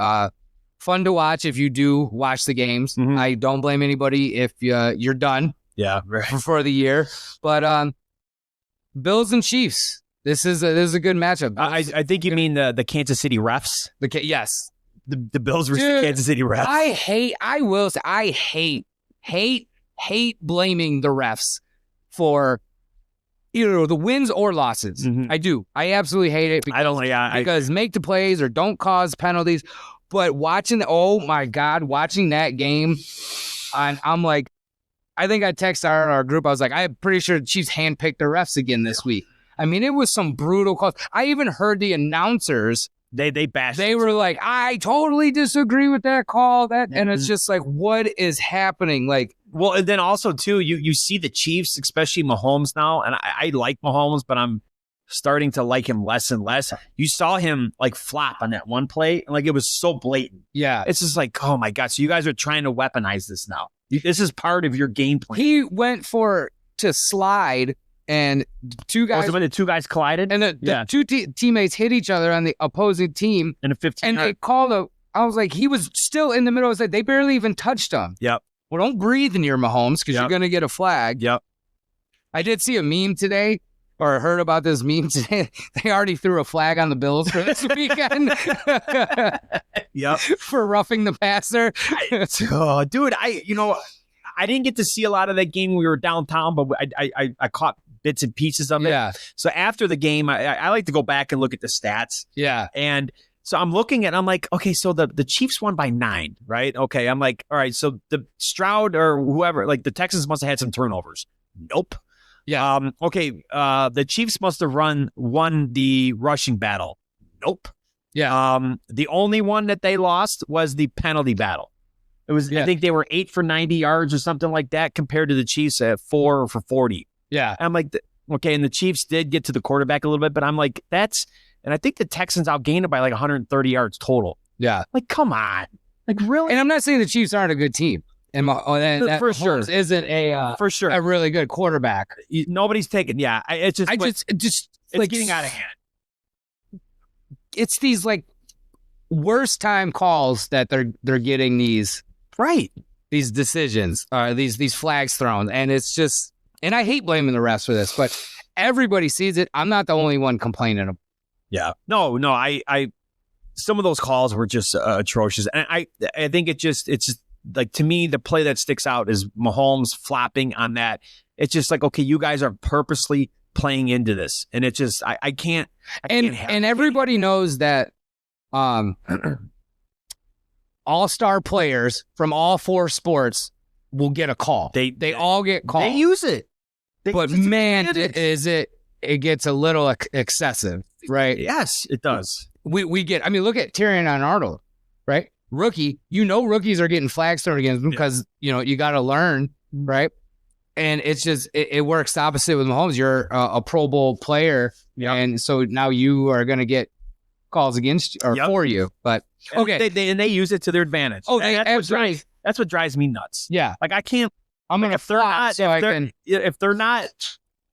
fun to watch if you do watch the games. Mm-hmm. I don't blame anybody if you're done. Yeah, for the year. But Bills and Chiefs. This is a good matchup. I think you mean the Kansas City refs. Yes. The Bills versus the Kansas City refs. I hate blaming the refs for either the wins or losses. Mm-hmm. I do. I absolutely hate it. Because make the plays or don't cause penalties. But watching that game, I'm like, I think I texted our group. I was like, I'm pretty sure the Chiefs handpicked the refs again this week. I mean, it was some brutal calls. I even heard the announcers. They bashed. They were like, I totally disagree with that call. And it's just like, what is happening? Like, well, and then also too, you see the Chiefs, especially Mahomes now, and I like Mahomes, but I'm starting to like him less and less. You saw him like flop on that one play, and like it was so blatant. Yeah, it's just like, oh my god! So you guys are trying to weaponize this now. This is part of your game plan. He went to slide. And two guys. When the two guys collided? And the two teammates hit each other on the opposing team. In a 15. And they called I was like, he was still in the middle. I was like, they barely even touched him. Yep. Well, don't breathe near Mahomes because you're going to get a flag. Yep. I did see a meme today, or heard about this meme today. They already threw a flag on the Bills for this weekend. Yep. For roughing the passer. Dude, I didn't get to see a lot of that game when we were downtown, but I caught bits and pieces of it. Yeah. So after the game, I like to go back and look at the stats. Yeah. And So I'm looking at, I'm like, okay, so the Chiefs won by 9, right? Okay, I'm like, all right, so the Stroud or whoever, like the Texans must have had some turnovers. Nope. Yeah. Okay, the Chiefs must have won the rushing battle. Nope. Yeah. The only one that they lost was the penalty battle. It was, I think they were 8 for 90 yards or something like that compared to the Chiefs at 4 for 40. Yeah. I'm like, okay, and the Chiefs did get to the quarterback a little bit, but I'm like, and I think the Texans outgained it by like 130 yards total. Yeah. Like, come on. Like, really? And I'm not saying the Chiefs aren't a good team. And that for sure isn't for sure a really good quarterback. Nobody's taking. Yeah. It's getting out of hand. It's these like worst time calls that they're getting these decisions, these flags thrown. And it's just, and I hate blaming the refs for this, but everybody sees it. I'm not the only one complaining. Yeah. No, I some of those calls were just atrocious. And I think it's just like, to me, the play that sticks out is Mahomes flopping on that. It's just like, okay, you guys are purposely playing into this. And it's just, I can't. And everybody knows that all-star players from all 4 sports will get a call. They all get called. They use it. But man, it gets a little excessive, right? Yes, it does. We get, I mean, look at Tyrion Arnold, right? Rookie, rookies are getting flags thrown against them because, you got to learn, right? And it's just, it works opposite with Mahomes. You're a Pro Bowl player, and so now you are going to get calls against or for you. But, okay. They use it to their advantage. Oh, absolutely. That's what drives me nuts. Yeah. Like, I can't. I'm going to flop if they're not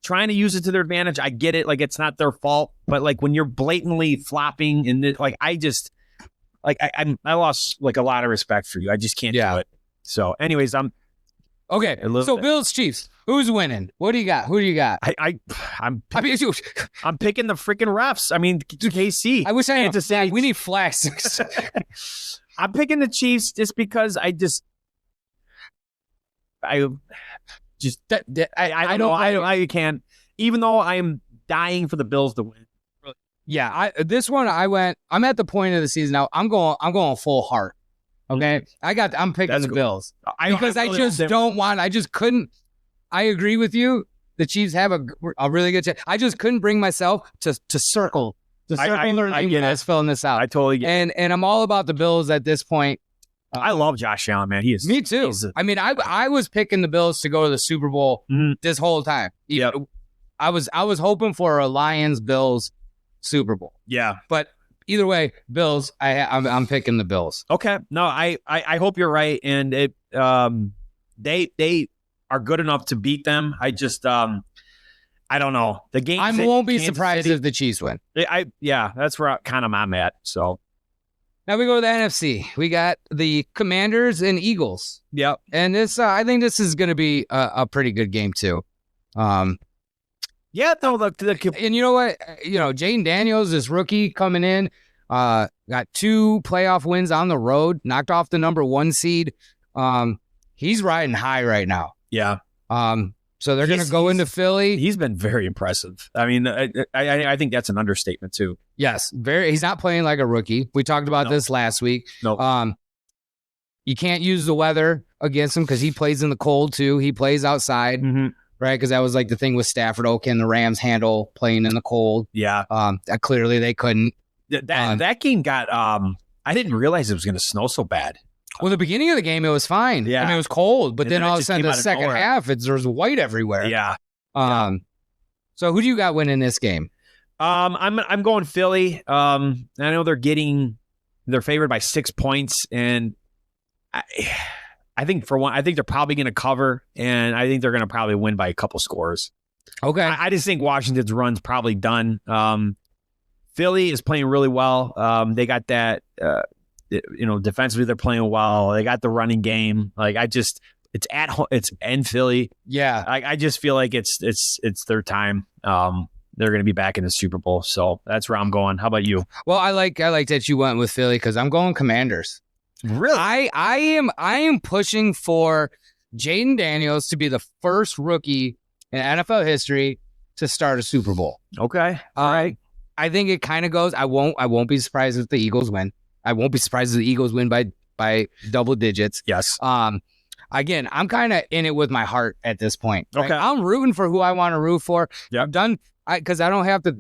trying to use it to their advantage, I get it. Like, it's not their fault. But like, when you're blatantly flopping and I lost like a lot of respect for you. I just can't do it. So, anyways, I'm okay. So, Bills Chiefs, who's winning? What do you got? Who do you got? I'm picking the freaking refs. I mean, KC. I wish I had to say we need flags. I'm picking the Chiefs just because I can't, even though I'm dying for the Bills to win. Yeah, this one I'm at the point of the season now. I'm going full heart. Okay, I'm picking the Bills because I just couldn't. I agree with you. The Chiefs have a really good chance. I just couldn't bring myself to circle. I get it. Filling this out. I totally get it. And I'm all about the Bills at this point. I love Josh Allen, man. He is. Me too. I mean, I was picking the Bills to go to the Super Bowl this whole time. Yeah, I was hoping for a Lions-Bills Super Bowl. Yeah, but either way, Bills. I'm picking the Bills. Okay. No, I hope you're right, and it they are good enough to beat them. I just I don't know the game. I won't be surprised if the Chiefs win. That's where kind of I'm at. So. Now we go to the NFC. We got the Commanders and Eagles. Yep. And this, I think this is going to be a pretty good game too. Yeah, though. And you know what? Jaden Daniels, this rookie coming in, got 2 playoff wins on the road, knocked off the number 1 seed. He's riding high right now. Yeah. So they're going to go into Philly. He's been very impressive. I mean, I think that's an understatement too. Yes, he's not playing like a rookie. We talked about this last week. No. You can't use the weather against him because he plays in the cold too. He plays outside, right? Because that was like the thing with Stafford. Oh, can the Rams handle playing in the cold? Yeah. Clearly they couldn't. That game got. I didn't realize it was going to snow so bad. Well, the beginning of the game, it was fine. Yeah. I mean, it was cold, but then all of a sudden, the second nowhere. half, there's white everywhere. Yeah. So who do you got winning this game? I'm going Philly. I know they're favored by 6 points, and I think they're probably going to cover, and I think they're going to probably win by a couple scores. Okay. I just think Washington's run's probably done. Philly is playing really well. They got that. Defensively they're playing well. They got the running game. Like it's at home. It's in Philly. Yeah. I just feel like it's their time. They're going to be back in the Super Bowl. So that's where I'm going. How about you? Well, I like that you went with Philly because I'm going Commanders. Really? I am pushing for Jaden Daniels to be the first rookie in NFL history to start a Super Bowl. Okay. All right. I think it kind of goes. I won't be surprised if the Eagles win. I won't be surprised if the Eagles win by double digits. Yes. Again, I'm kind of in it with my heart at this point. Okay. Right? I'm rooting for who I want to root for. Yep. I've done, because I don't have to,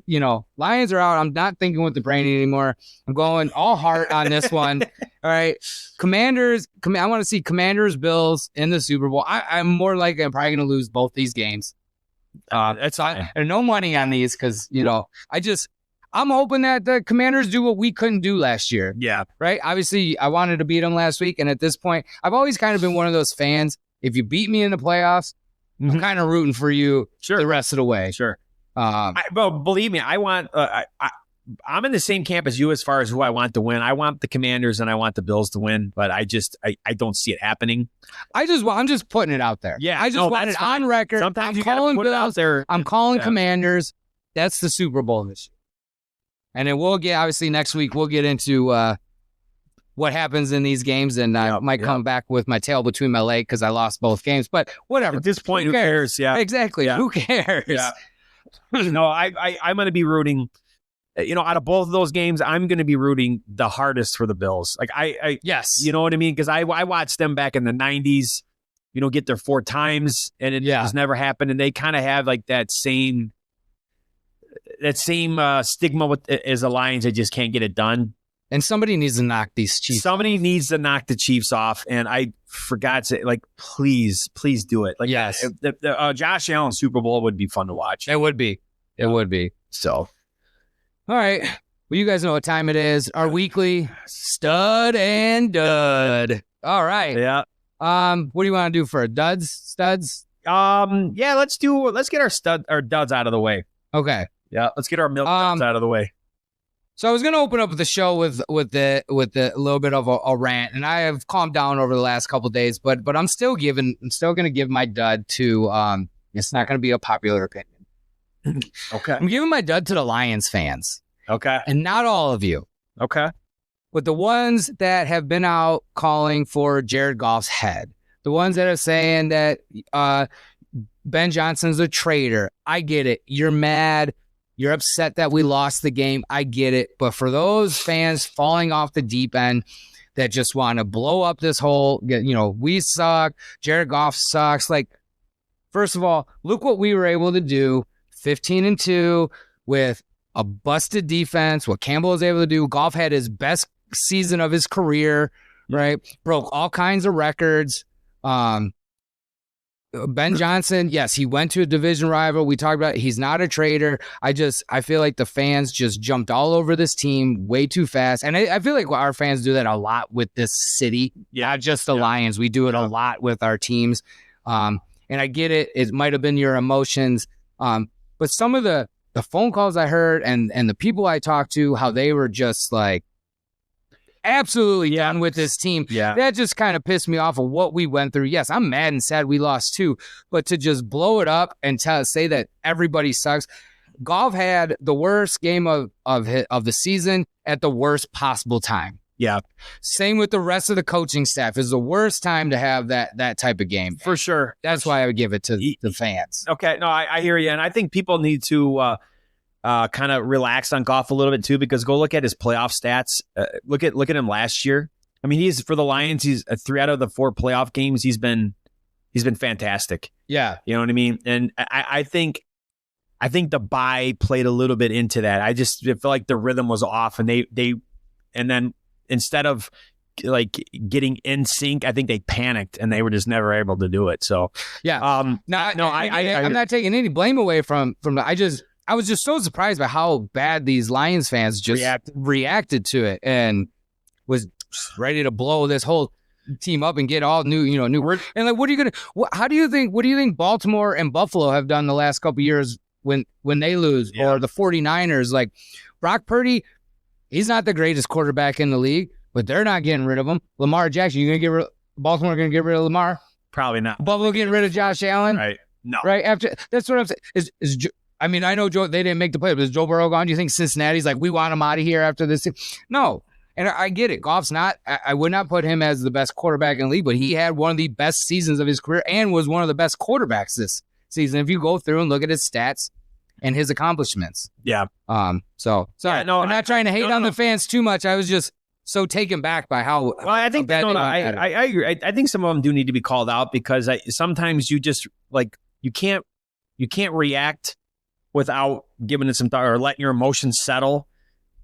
Lions are out. I'm not thinking with the brain anymore. I'm going all heart on this one. All right. Commanders, I want to see Commanders, Bills in the Super Bowl. I'm more likely I'm probably going to lose both these games. That's fine. And no money on these because, I'm hoping that the Commanders do what we couldn't do last year. Yeah. Right? Obviously, I wanted to beat them last week. And at this point, I've always kind of been one of those fans. If you beat me in the playoffs, I'm kind of rooting for you the rest of the way. Sure. Well, believe me, I want. I'm in the same camp as you as far as who I want to win. I want the Commanders and I want the Bills to win, but I don't see it happening. I'm just putting it out there. Yeah, I just want it on record. Sometimes I'm calling Bills out there. I'm calling Commanders. That's the Super Bowl this year. And then we'll get, obviously, next week, we'll get into what happens in these games. And I might come back with my tail between my legs because I lost both games. But whatever. At this point, who cares? Yeah. Exactly. Yeah. Who cares? Yeah. No, I'm going to be rooting. Out of both of those games, I'm going to be rooting the hardest for the Bills. Like, yes. You know what I mean? Because I watched them back in the 90s, get there 4 times, and it has never happened. And they kind of have like that same stigma as the Lions. They just can't get it done. And somebody needs to knock these Chiefs. Somebody needs to knock the Chiefs off. And I forgot to, like, please do it. Like, yes, the Josh Allen Super Bowl would be fun to watch. It would be. It would be. So, all right. Well, you guys know what time it is. Our weekly Stud and Dud. All right. Yeah. What do you want to do for studs? Yeah, let's get our duds out of the way. Okay. Yeah, let's get our milk duds out of the way. So I was going to open up the show with the little bit of a rant, and I have calmed down over the last couple of days, but I'm still going to give my dud to it's not going to be a popular opinion. Okay. I'm giving my dud to the Lions fans. Okay. And not all of you. Okay. But the ones that have been out calling for Jared Goff's head, the ones that are saying that Ben Johnson's a traitor. I get it. You're mad. You're upset that we lost the game. I get it. But for those fans falling off the deep end that just want to blow up this whole, we suck. Jared Goff sucks. Like, first of all, look what we were able to do. 15-2 with a busted defense. What Campbell was able to do. Goff had his best season of his career, right? Broke all kinds of records. Ben Johnson, yes, he went to a division rival. We talked about it. He's not a traitor. I feel like the fans just jumped all over this team way too fast. And I feel like our fans do that a lot with this city. Yeah, not just the Lions. We do it a lot with our teams. And I get it. It might have been your emotions. But some of the phone calls I heard and the people I talked to, how they were just like, absolutely done with this team. Yeah. That just kind of pissed me off of what we went through. Yes, I'm mad and sad we lost too, but to just blow it up and say that everybody sucks. Goff had the worst game of the season at the worst possible time. Yeah. Same with the rest of the coaching staff. Is the worst time to have that type of game. For sure. That's why I would give it to the fans. Okay. No, I hear you. And I think people need to kind of relax on Goff a little bit too, because go look at his playoff stats. Look at him last year. I mean, he's for the Lions. He's 3 out of the 4 playoff games. He's been fantastic. Yeah, you know what I mean. And I think the bye played a little bit into that. I feel like the rhythm was off, and and then instead of like getting in sync, I think they panicked and they were just never able to do it. So yeah, I'm not taking any blame away from the. I was just so surprised by how bad these Lions fans just reacted to it and was ready to blow this whole team up and get all new. And like, what do you think Baltimore and Buffalo have done the last couple of years when they lose, or the 49ers? Like, Brock Purdy, he's not the greatest quarterback in the league, but they're not getting rid of him. Lamar Jackson, Baltimore going to get rid of Lamar? Probably not. Buffalo getting rid of Josh Allen? Right. No. Right after, that's what I'm saying. I mean, I know they didn't make the play, but is Joe Burrow gone? Do you think Cincinnati's like, we want him out of here after this? No. And I get it. Goff's not, I would not put him as the best quarterback in the league, but he had one of the best seasons of his career and was one of the best quarterbacks this season. If you go through and look at his stats, and his accomplishments. Yeah. So sorry, no, I'm not trying to hate on the fans too much. I was just so taken back by how. Well, I think I agree. I think some of them do need to be called out because sometimes you just like you can't react without giving it some thought or letting your emotions settle.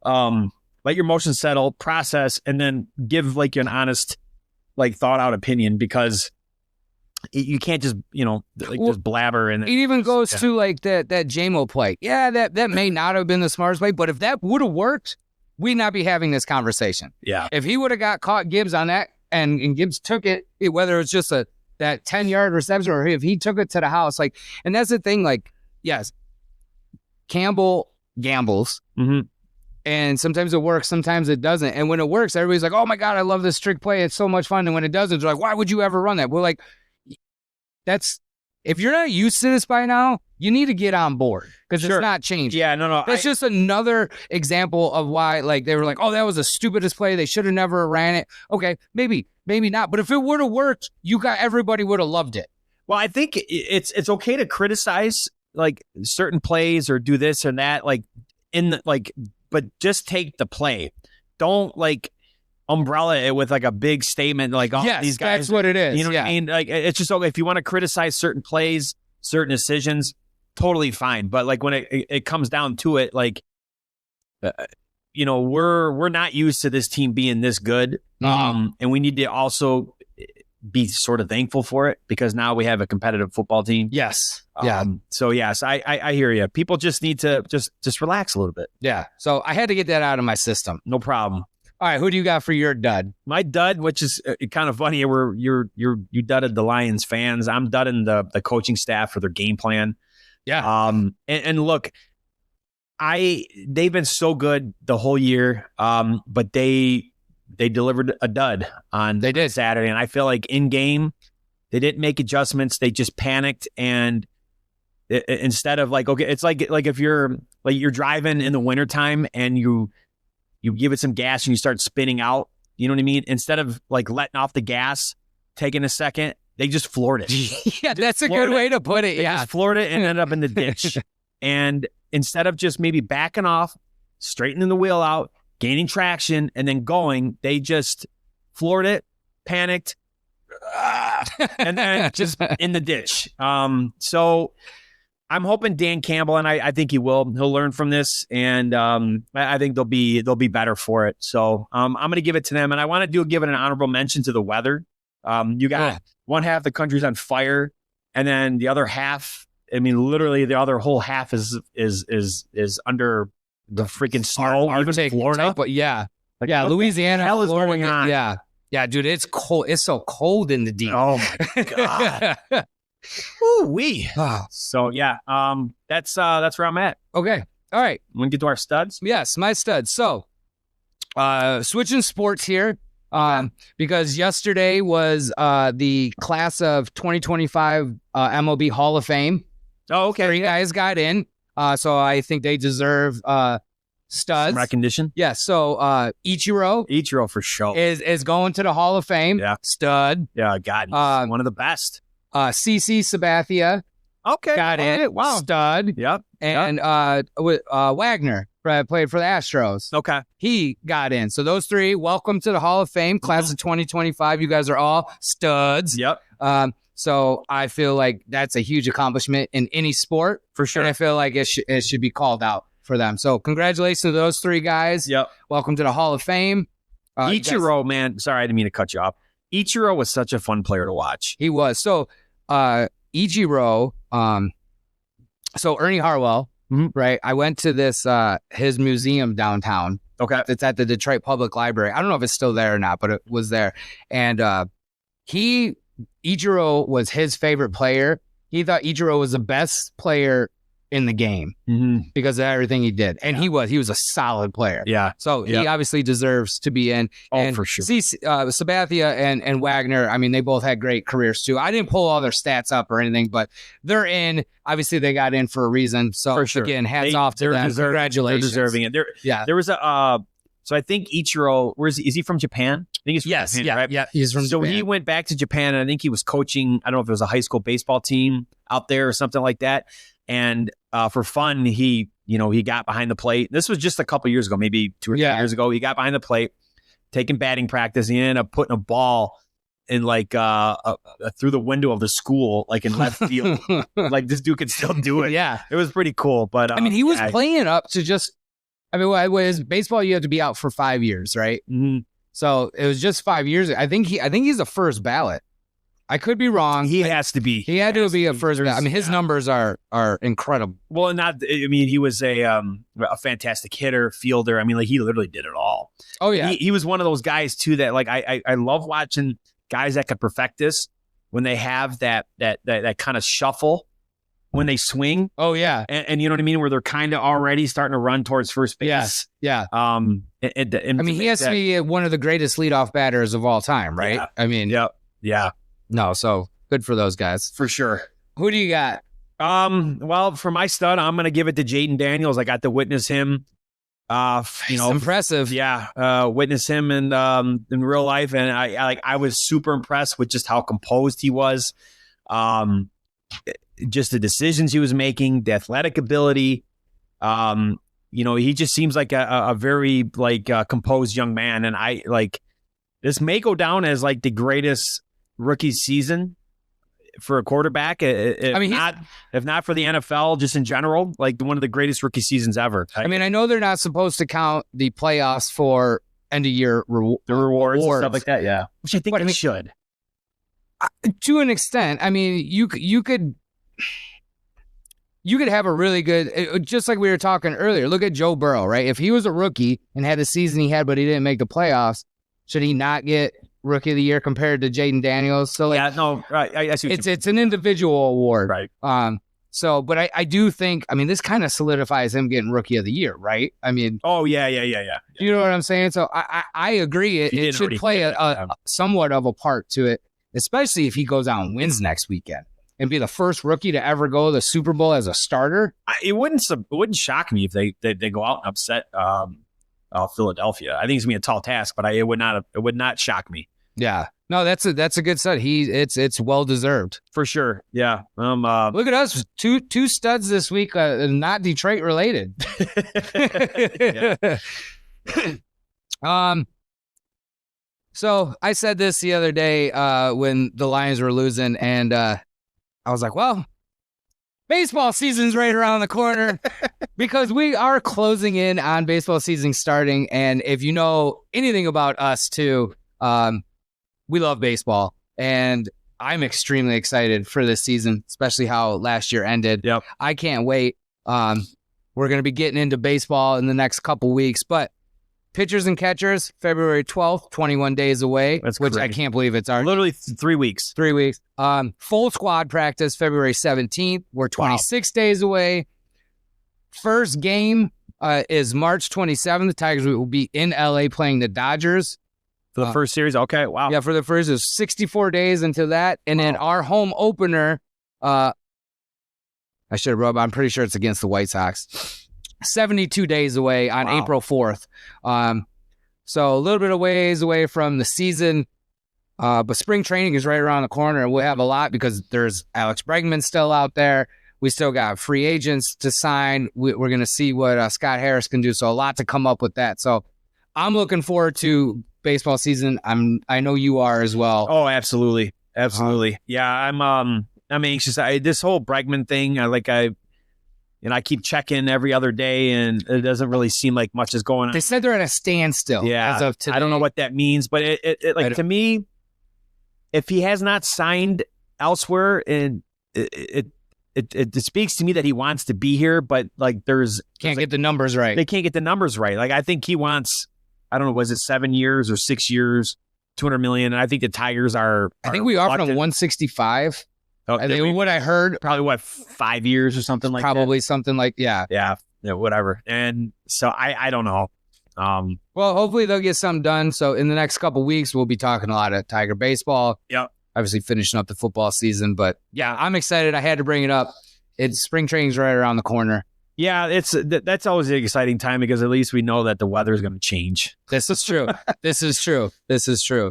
Let your emotions settle, process, and then give like an honest, like thought out opinion because you can't just just blabber. And it even goes to like that JMO play. Yeah, that may not have been the smartest play, but if that would have worked, we'd not be having this conversation. Yeah. If he would have got caught Gibbs on that and Gibbs took it, whether it's just that 10-yard reception or if he took it to the house, like, and that's the thing, like, yes, Campbell gambles. Mm-hmm. And sometimes it works, sometimes it doesn't. And when it works, everybody's like, oh my God, I love this trick play. It's so much fun. And when it doesn't, they're like, why would you ever run that? We're like, if you're not used to this by now, you need to get on board because it's not changing. Yeah, no. That's just another example of why, like, they were like, oh, that was the stupidest play. They should have never ran it. Okay, maybe not. But if it would have worked, everybody would have loved it. Well, I think it's okay to criticize like certain plays or do this and that, like but just take the play. Don't like umbrella it with like a big statement like, oh, yes, these guys. That's what it is. You know what I mean? Like it's just okay if you want to criticize certain plays, certain decisions, totally fine. But like when it comes down to it, like we're not used to this team being this good, and we need to also be sort of thankful for it because now we have a competitive football team. Yes. Yeah. So yes, I hear you. People just need to just relax a little bit. Yeah. So I had to get that out of my system. No problem. All right, who do you got for your dud? My dud, which is kind of funny, you dudded the Lions fans. I'm dudding the coaching staff for their game plan. Yeah. And look, they've been so good the whole year. But they delivered a dud on Saturday, and I feel like in game they didn't make adjustments. They just panicked, and instead of like, okay, it's like if you're driving in the wintertime and you give it some gas and you start spinning out, you know what I mean? Instead of like letting off the gas, taking a second, they just floored it. Yeah, that's a good way to put it. They just floored it and ended up in the ditch. And instead of just maybe backing off, straightening the wheel out, gaining traction, and then going, they just floored it, panicked, and then just in the ditch. So I'm hoping Dan Campbell, and I think he'll learn from this, and I think they'll be better for it. So I'm going to give it to them, and I want to give it an honorable mention to the weather. You got one half of the country's on fire, and then the other half. I mean, literally, the other whole half is under the freaking snow. Even Florida, but Louisiana. Hell is going on? Yeah, dude, it's cold. It's so cold in the deep. Oh my God. Ooh-wee. So yeah, that's where I'm at. Okay. All right. Want to get to our studs? Yes, my studs. So switching sports here, because yesterday was the class of 2025 MLB Hall of Fame. Oh, okay. 3 guys got in. So I think they deserve studs. Some recognition. Yeah. So Ichiro for sure is going to the Hall of Fame. Yeah. Stud. Yeah. God, one of the best. CC Sabathia. Okay. Got in. Wow. Stud. Yep. And Wagner played for the Astros. Okay. He got in. So those 3, welcome to the Hall of Fame, class of 2025. You guys are all studs. Yep. So I feel like that's a huge accomplishment in any sport. For sure. And I feel like it should be called out for them. So congratulations to those 3 guys. Yep. Welcome to the Hall of Fame. Ichiro, man. Sorry, I didn't mean to cut you off. Ichiro was such a fun player to watch. He was. So Ichiro, so Ernie Harwell, right? I went to this his museum downtown. Okay. It's at the Detroit Public Library. I don't know if it's still there or not, but it was there. And Ichiro was his favorite player. He thought Ichiro was the best player in the game because of everything he did. And he was a solid player. Yeah. So he obviously deserves to be in. Oh, and for sure. Sabathia and Wagner, I mean, they both had great careers too. I didn't pull all their stats up or anything, but they're in. Obviously, they got in for a reason. So for sure. Again, hats off to them. Congratulations. They're deserving it. There was so I think Ichiro, is he from Japan? think he's from Japan, right? Yeah, he's from Japan. He went back to Japan, and I think he was coaching, I don't know if it was a high school baseball team out there or something like that. And for fun, he got behind the plate. This was just a couple years ago, maybe 2 or 3 years ago. He got behind the plate, taking batting practice. He ended up putting a ball in through the window of the school, like in left field. Like this dude could still do it. Yeah. It was pretty cool. But I mean, he was playing up to just, I mean, was baseball, you have to be out for 5 years, right? Mm-hmm. So it was just 5 years. I think he's a first ballot. I could be wrong. He has to be. He had to be a first ballot. I mean, his numbers are incredible. Well, he was a fantastic hitter, fielder. I mean, like he literally did it all. Oh yeah. He was one of those guys too that like I love watching guys that could perfect this when they have that kind of shuffle when they swing. Oh yeah. And you know what I mean? Where they're kind of already starting to run towards first base. Yes. Yeah. I mean, he has to be one of the greatest leadoff batters of all time, right? Yeah. I mean, yep. Yeah. No, so good for those guys. For sure. Who do you got? Well, for my stud, I'm going to give it to Jaden Daniels. I got to witness him. He's impressive. Yeah. Witness him in real life. And I was super impressed with just how composed he was. Just the decisions he was making, the athletic ability. He just seems like a very composed young man. And this may go down as like the greatest rookie season for a quarterback. If not for the NFL, just in general, like one of the greatest rookie seasons ever. I mean, I know they're not supposed to count the playoffs for end of year the rewards and stuff like that. Yeah, which I think they should. To an extent, I mean, you could have a really good, just like we were talking earlier. Look at Joe Burrow, right? If he was a rookie and had the season he had, but he didn't make the playoffs, should he not get Rookie of the Year compared to Jaden Daniels? So right. I see it's an individual award, right? But I do think, I mean, this kind of solidifies him getting Rookie of the Year, right? I mean, yeah. You know what I'm saying? So I agree. It should play a somewhat of a part to it, especially if he goes out and wins next weekend and be the first rookie to ever go to the Super Bowl as a starter. It wouldn't shock me if they go out and upset Philadelphia. I think it's gonna be a tall task, but it would not shock me. Yeah, no, that's a good stud. It's well deserved for sure. Yeah. Look at us, two studs this week, not Detroit related. So I said this the other day when the Lions were losing, and I was like, well, baseball season's right around the corner because we are closing in on baseball season starting. And if you know anything about us too, we love baseball, and I'm extremely excited for this season, especially how last year ended. Yep. I can't wait. We're going to be getting into baseball in the next couple weeks, but pitchers and catchers, February 12th, 21 days away, which I can't believe it's literally 3 weeks. 3 weeks. Full squad practice, February 17th. We're 26 days away. First game is March 27th. The Tigers will be in LA playing the Dodgers. For the first series? Okay, wow. Yeah, for the first, it's 64 days until that. And then our home opener, I should have wrote, but I'm pretty sure it's against the White Sox. 72 days away on April 4th. So a little bit of ways away from the season. But spring training is right around the corner, and we'll have a lot because there's Alex Bregman still out there. We still got free agents to sign. We're going to see what Scott Harris can do. So a lot to come up with that. So I'm looking forward to baseball season. I know you are as well. Oh, absolutely. Yeah, I'm anxious. This whole Bregman thing, I keep checking every other day, and it doesn't really seem like much is going on. They said they're at a standstill. Yeah, as of today. I don't know what that means, but to me, if he has not signed elsewhere, and it speaks to me that he wants to be here, but can't get the numbers right. They can't get the numbers right. Like I think he wants, I don't know, was it 7 years or 6 years, $200 million? And I think the Tigers are. I think we offered him 165. Oh, I think what I heard, probably 5 years or something like that. Probably something like yeah, whatever. And so I don't know. Well, hopefully they'll get something done. So in the next couple weeks, we'll be talking a lot of Tiger baseball. Yep. Obviously finishing up the football season, but yeah, I'm excited. I had to bring it up. Spring training's right around the corner. Yeah, that's always an exciting time because at least we know that the weather is going to change. This is true. This is true.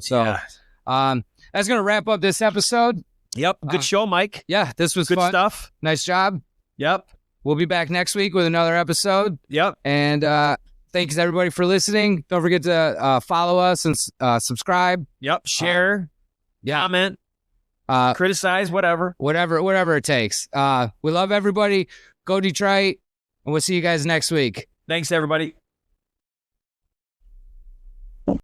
So, that's going to wrap up this episode. Yep. Good show, Mike. Yeah, this was good fun. Stuff. Nice job. Yep. We'll be back next week with another episode. Yep. And thanks everybody for listening. Don't forget to follow us and subscribe. Yep. Share. Comment. Criticize. Whatever it takes. We love everybody. Go Detroit. And we'll see you guys next week. Thanks, everybody.